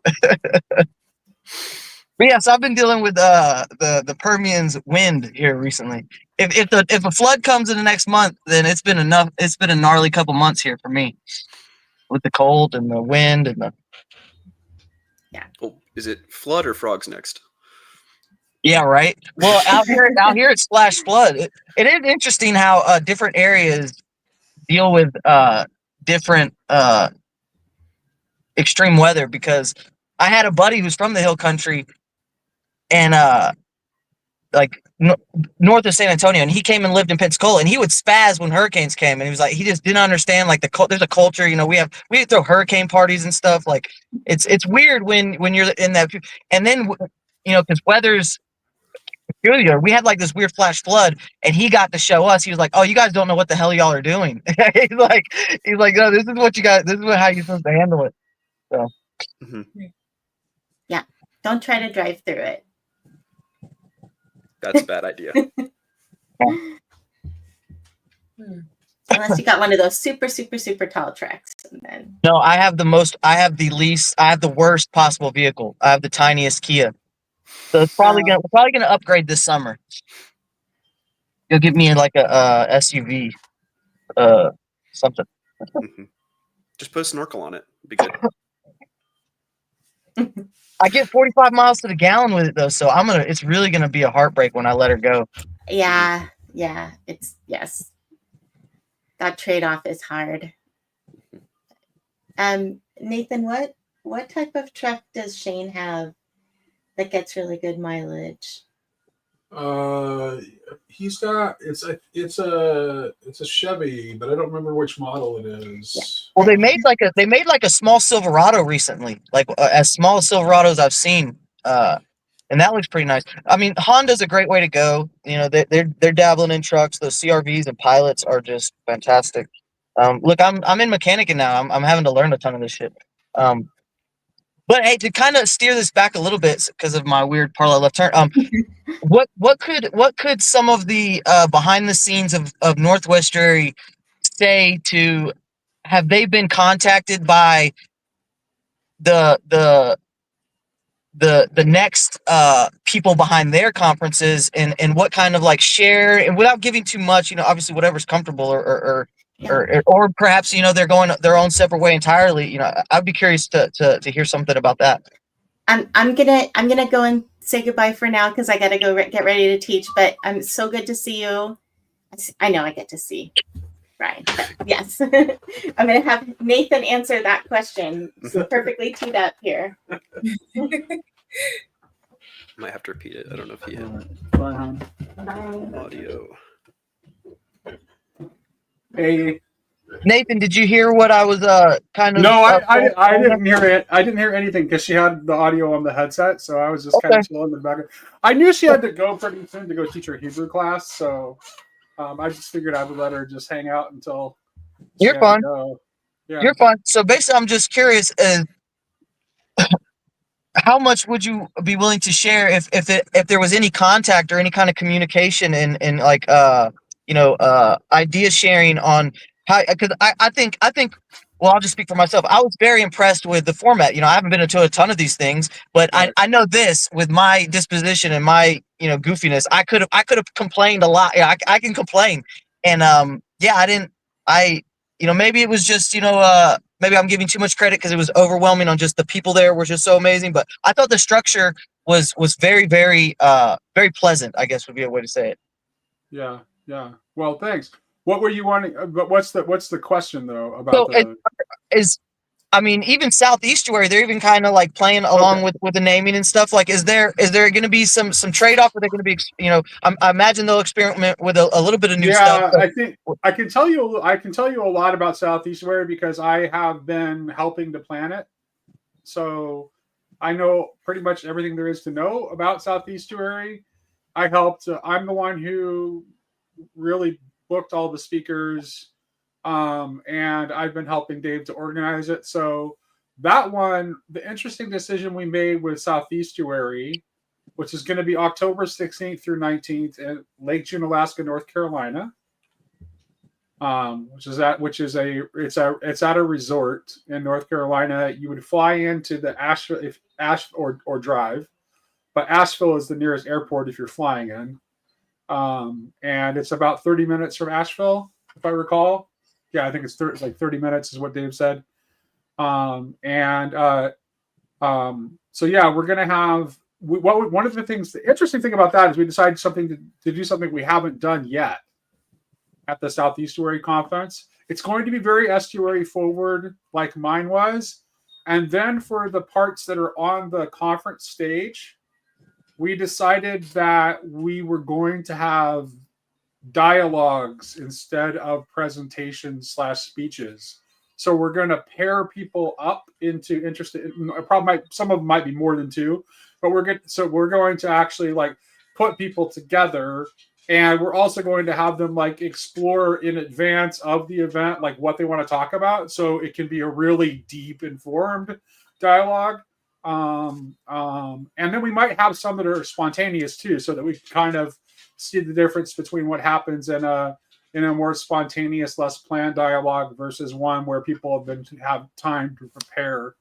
Speaker 4: But yes, I've been dealing with the Permian's wind here recently. If a flood comes in the next month, then it's been enough. It's been a gnarly couple months here for me with the cold and the wind and the.
Speaker 3: Oh, is it flood or frogs next?
Speaker 4: Yeah, right. Well, out here it's flash flood. It is interesting how different areas deal with different extreme weather, because I had a buddy who's from the hill country and like north of San Antonio, and he came and lived in Pensacola, and he would spaz when hurricanes came, and he was like, he just didn't understand like there's a culture, we throw hurricane parties and stuff. Like it's weird when you're in that, and then because weather's peculiar. We had like this weird flash flood, and he got to show us. He was like, "Oh, you guys don't know what the hell y'all are doing." he's like, "No, this is what you got. This is how you're supposed to handle it." So,
Speaker 6: yeah, don't try to drive through it.
Speaker 3: That's a bad idea.
Speaker 6: Unless you got one of those super, super, super tall trucks, and then.
Speaker 4: No, I have the worst possible vehicle. I have the tiniest Kia. So it's probably gonna upgrade this summer. You'll get me in like a SUV, something.
Speaker 3: Just put a snorkel on it. It'd be good.
Speaker 4: I get 45 miles to the gallon with it though, so it's really gonna be a heartbreak when I let her go.
Speaker 6: Yeah. Yes. That trade-off is hard. Nathan, what type of truck does Shane have that gets really good mileage?
Speaker 1: He's got it's a Chevy, but I don't remember which model it is.
Speaker 6: Yeah.
Speaker 4: Well, they made like a small Silverado recently, like as small Silverados I've seen, and that looks pretty nice. I mean, Honda's a great way to go. They're dabbling in trucks. Those CRVs and pilots are just fantastic. Look, I'm in mechanicing now. I'm having to learn a ton of this shit. But hey, to kind of steer this back a little bit because of my weird parallel left turn. What could some of the behind the scenes of Northwestuary say to? Have they been contacted by the next people behind their conferences, and what kind of like share, and without giving too much, obviously whatever's comfortable, or perhaps they're going their own separate way entirely. I'd be curious to hear something about that.
Speaker 6: I'm gonna go and say goodbye for now because I gotta go get ready to teach. But I'm so good to see you. I know I get to see Ryan. Yes, I'm gonna have Nathan answer that question. So perfectly teed up here.
Speaker 3: Might have to repeat it. I don't know if he had
Speaker 1: Bye.
Speaker 3: audio.
Speaker 1: Hey.
Speaker 4: Nathan, did you hear what I was kind of?
Speaker 1: No, I didn't hear it. I didn't hear anything because she had the audio on the headset, so I was just kind of chilling in the background. I knew she had to go pretty soon to go teach her Hebrew class, so I just figured I would let her just hang out until.
Speaker 4: You're fine.
Speaker 1: Yeah.
Speaker 4: You're fine. So basically, I'm just curious. How much would you be willing to share if there was any contact or any kind of communication and like idea sharing on how? Because I think well, I'll just speak for myself. I was very impressed with the format. I haven't been to a ton of these things, but right. I know this with my disposition and my goofiness. I could have complained a lot. Yeah, I can complain, and maybe it was just maybe I'm giving too much credit because it was overwhelming on just the people there were just so amazing. But I thought the structure was very, very, very pleasant, I guess would be a way to say it.
Speaker 1: Yeah. Well, thanks. What were you wanting? But what's the question though about
Speaker 4: even Southeastuary, they're even kind of like playing along with the naming and stuff. Like, is there going to be some trade off? Are they going to be, I imagine they'll experiment with a little bit of new stuff.
Speaker 1: Yeah, I think I can tell you a lot about Southeastuary because I have been helping to plan it. So I know pretty much everything there is to know about Southeastuary. I'm the one who really booked all the speakers. and I've been helping Dave to organize it. So that one, the interesting decision we made with Southeastuary, which is going to be October 16th through 19th in Lake Junealaska, North Carolina, it's at a resort in North Carolina. You would fly into the Asheville or drive, but Asheville is the nearest airport if you're flying in, and it's about 30 minutes from Asheville, if I recall. Yeah, I think it's like 30 minutes is what Dave said. So yeah, we're gonna have one of the things. The interesting thing about that is we decided to do something we haven't done yet at the Southeastuary conference. It's going to be very estuary forward, like mine was, and then for the parts that are on the conference stage, we decided that we were going to have dialogues instead of presentations / speeches. So we're going to pair people up into interested. Some of them might be more than two, but we're going to actually like put people together, and we're also going to have them like explore in advance of the event like what they want to talk about, so it can be a really deep, informed dialogue. And then we might have some that are spontaneous too, so that we kind of see the difference between what happens in a more spontaneous, less planned dialogue versus one where people have time to prepare.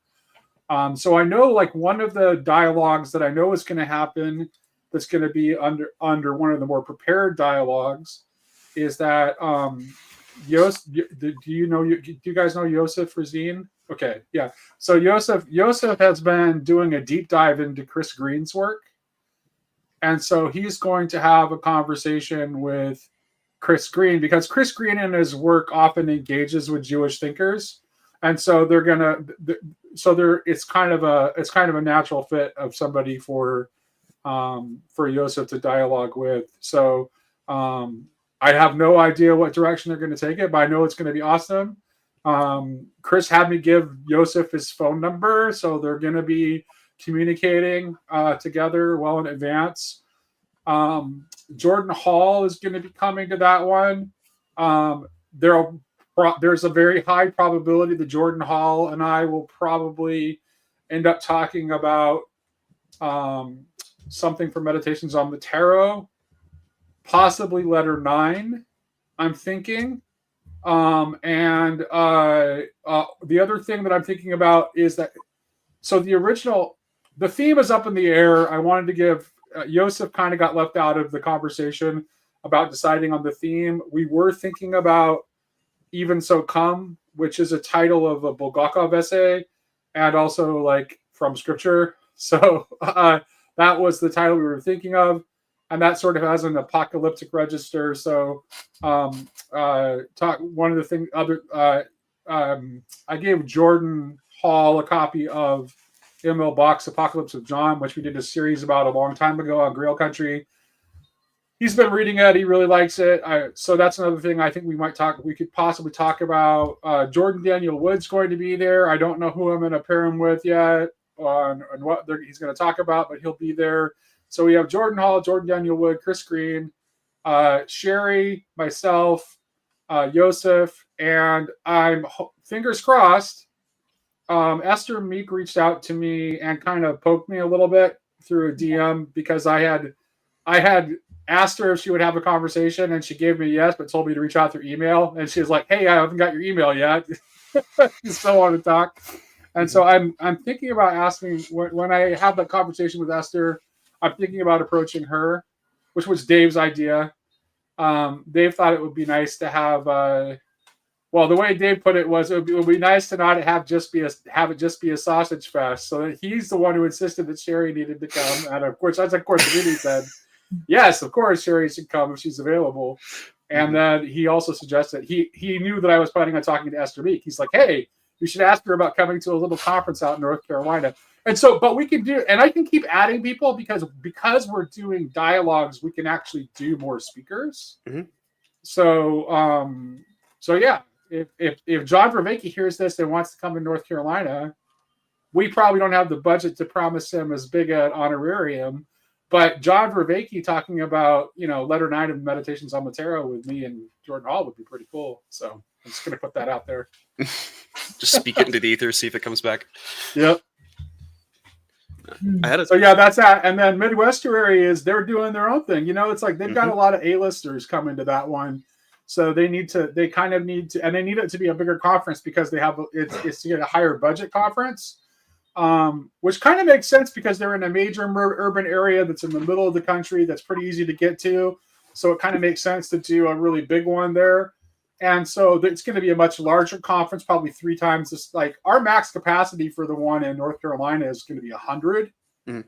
Speaker 1: So I know like one of the dialogues that I know is going to happen that's going to be under one of the more prepared dialogues is that do you guys know Yosef Razin? Okay, yeah. So Yosef has been doing a deep dive into Chris Green's work. And so he's going to have a conversation with Chris Green, because Chris Green in his work often engages with Jewish thinkers. And so it's kind of a natural fit of somebody for Yosef to dialogue with. So I have no idea what direction they're going to take it, but I know it's going to be awesome. Chris had me give Yosef his phone number, so they're going to be communicating together well in advance. Jordan Hall is going to be coming to that one. There's a very high probability that Jordan Hall and I will probably end up talking about something for Meditations on the Tarot, possibly letter 9, I'm thinking. The other thing that I'm thinking about is that, so the theme is up in the air. I wanted to give, Yosef kind of got left out of the conversation about deciding on the theme. We were thinking about Even So Come, which is a title of a Bulgakov essay and also like from scripture. So that was the title we were thinking of. And that sort of has an apocalyptic register. So I gave Jordan Hall a copy of Emil Bach's Apocalypse of John, which we did a series about a long time ago on Grail Country. He's been reading it. He really likes it. So that's another thing I think we could possibly talk about. Jordan Daniel Wood's going to be there. I don't know who I'm going to pair him with yet on what he's going to talk about, but he'll be there. So we have Jordan Hall, Jordan Daniel Wood, Chris Green, Sherry, myself, Yosef, and I'm fingers crossed. Esther Meek reached out to me and kind of poked me a little bit through a DM because I had asked her if she would have a conversation, and she gave me a yes, but told me to reach out through email. And she was like, "Hey, I haven't got your email yet. You still want to talk?" And so I'm thinking about asking when I have that conversation with Esther. I'm thinking about approaching her, which was Dave's idea. Dave thought it would be nice to have. Well, the way Dave put it was it would be nice to not have it just be a sausage fest. So that he's the one who insisted that Sherry needed to come, and of course the meeting said, yes, of course Sherry should come if she's available. And then he also suggested he knew that I was planning on talking to Esther Meek. He's like, hey, you should ask her about coming to a little conference out in North Carolina. And so, but we can do, and I can keep adding people because we're doing dialogues, we can actually do more speakers. Mm-hmm. So yeah, if John Vervaeke hears this and wants to come to North Carolina, we probably don't have the budget to promise him as big an honorarium, But John Vervaeke talking about, letter 9 of Meditations on Matero with me and Jordan Hall would be pretty cool. So I'm just going to put that out there.
Speaker 3: Just speak it into the ether, see if it comes back.
Speaker 1: Yep.
Speaker 3: So
Speaker 1: yeah, that's that. And then Midwestuary they're doing their own thing. It's like they've got a lot of A-listers coming to that one. So they kind of need to, and they need it to be a bigger conference because it's to get a higher budget conference, which kind of makes sense because they're in a major urban area that's in the middle of the country that's pretty easy to get to. So it kind of makes sense to do a really big one there. And so it's going to be a much larger conference, probably 3 times this. Like our max capacity for the one in North Carolina is going to be 100. It'll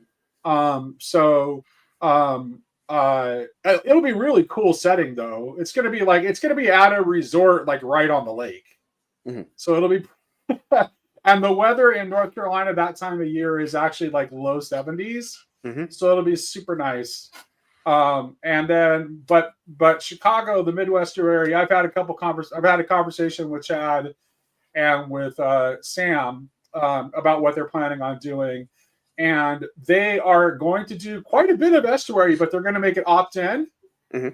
Speaker 1: be really cool setting though. It's going to be at a resort, like right on the lake. So it'll be, and the weather in North Carolina that time of year is actually like low 70s. So it'll be super nice. And then, but Chicago, the Midwestuary, I've had a conversation with Chad and with Sam about what they're planning on doing, and they are going to do quite a bit of estuary, but they're going to make it opt-in. They're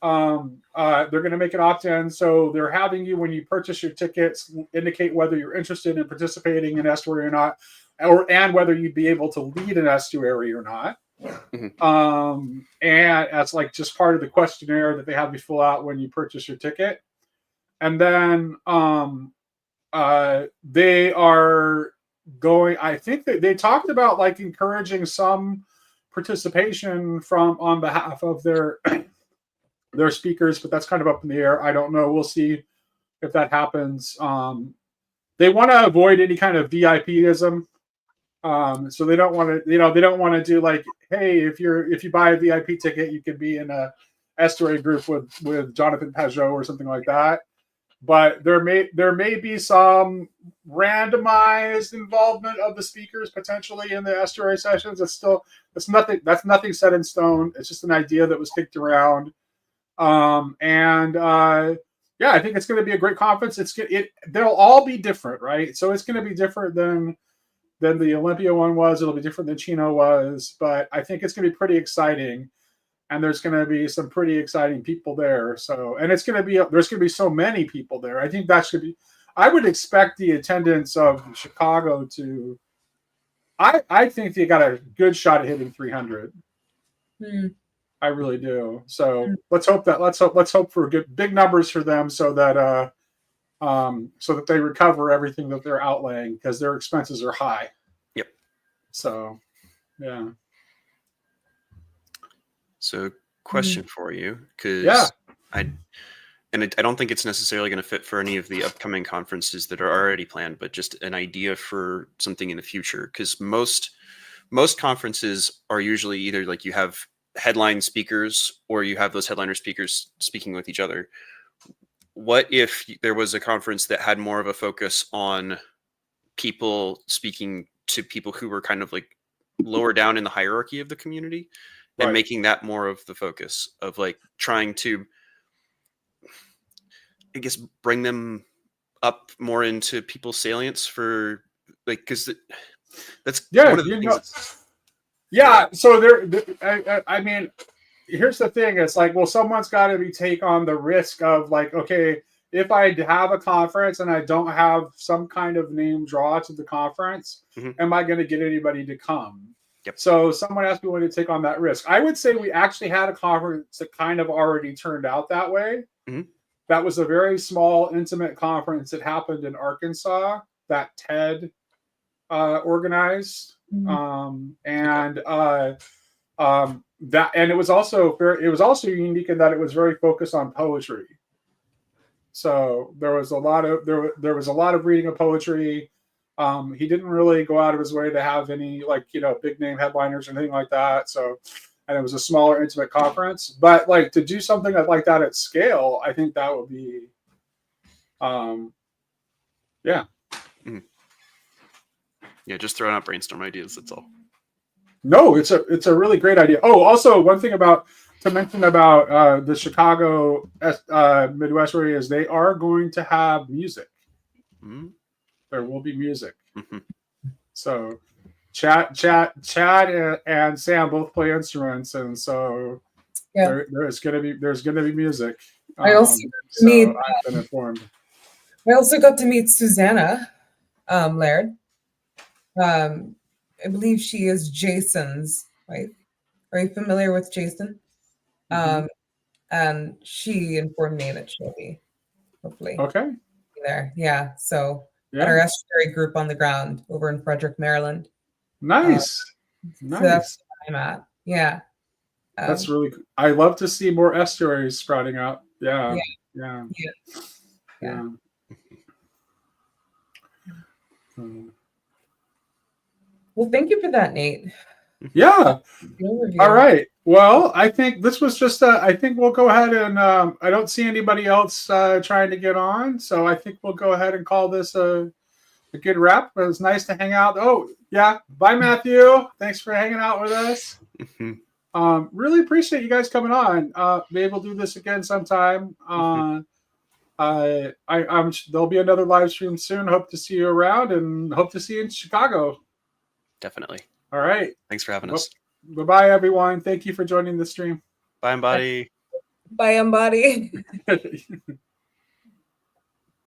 Speaker 1: going to make it opt-in, so they're having you, when you purchase your tickets, indicate whether you're interested in participating in estuary or not, and whether you'd be able to lead an estuary or not. And that's like just part of the questionnaire that they have you fill out when you purchase your ticket. And then they are going, I think that they talked about like encouraging some participation on behalf of their speakers, but that's kind of up in the air. I don't know. We'll see if that happens. They want to avoid any kind of VIPism. So they don't want to do like, hey, if you buy a VIP ticket, you could be in a estuary group with Jonathan Pajot or something like that. But there may be some randomized involvement of the speakers potentially in the estuary sessions. That's nothing set in stone. It's just an idea that was kicked around. Yeah, I think it's going to be a great conference. They'll all be different, right? So it's going to be different than the Olympia one was. It'll be different than Chino was, but I think it's going to be pretty exciting, and there's going to be some pretty exciting people there. So, and there's going to be so many people there. I think that should be. I would expect the attendance of Chicago to. I think they got a good shot at hitting 300. I really do. So let's hope for big numbers for them, so that they recover everything that they're outlaying, because their expenses are high.
Speaker 3: Yep.
Speaker 1: So, yeah.
Speaker 3: So, question for you, because I don't think it's necessarily going to fit for any of the upcoming conferences that are already planned, but just an idea for something in the future. Because most conferences are usually either like you have headline speakers, or you have those headliner speakers speaking with each other. What if there was a conference that had more of a focus on people speaking to people who were kind of like lower down in the hierarchy of the community, and making that more of the focus of like trying to, I guess, bring them up more into people's salience for like, because that's one of the things.
Speaker 1: So I mean, here's the thing. It's like, well, someone's got to take on the risk of like, okay, if I have a conference and I don't have some kind of name draw to the conference, am I going to get anybody to come?
Speaker 3: Yep.
Speaker 1: So someone asked me when to take on that risk. I would say we actually had a conference that kind of already turned out that way. That was a very small, intimate conference that happened in Arkansas that Ted organized. And it was also unique in that it was very focused on poetry. So there was a lot of reading of poetry. He didn't really go out of his way to have any big name headliners or anything like that. So, and it was a smaller, intimate conference. But like to do something like that at scale, I think that would be, yeah.
Speaker 3: Yeah, just throwing out brainstorm ideas. That's all.
Speaker 1: No, it's a really great idea. Oh, also one thing to mention about the Chicago Midwestuary is they are going to have music. There will be music. So Chad and Sam both play instruments, and so
Speaker 5: Yeah.
Speaker 1: there's gonna be music.
Speaker 5: I also
Speaker 1: So
Speaker 5: meet-
Speaker 1: I've been informed.
Speaker 5: I also got to meet Susanna Laird. I believe she is Jason's wife. Are you familiar with Jason?
Speaker 1: Mhm.
Speaker 5: And she informed me that she'll be hopefully
Speaker 1: Okay.
Speaker 5: there. Yeah. So at our
Speaker 1: Yeah.
Speaker 5: estuary group on the ground over in Frederick, Maryland.
Speaker 1: Nice.
Speaker 5: So that's
Speaker 1: Nice.
Speaker 5: where I'm at. Yeah.
Speaker 1: That's really cool. I love to see more estuaries sprouting up. Yeah.
Speaker 5: Yeah.
Speaker 1: Yeah.
Speaker 5: Yeah.
Speaker 1: Yeah. Hmm.
Speaker 5: Well, thank you for that, Nate.
Speaker 1: Yeah.
Speaker 5: The overview.
Speaker 1: All right. Well, I think this was just I think we'll go ahead and I don't see anybody else trying to get on, so I think we'll go ahead and call this a good wrap. It was nice to hang out. Oh, yeah. Bye, Matthew. Thanks for hanging out with us. Really appreciate you guys coming on. Maybe we'll do this again sometime. There'll be another live stream soon. Hope to see you around and hope to see you in Chicago.
Speaker 3: Definitely.
Speaker 1: All right.
Speaker 3: Thanks for having us.
Speaker 1: Bye-bye, everyone. Thank you for joining the stream.
Speaker 3: Bye, Embody.
Speaker 5: Bye, Embody.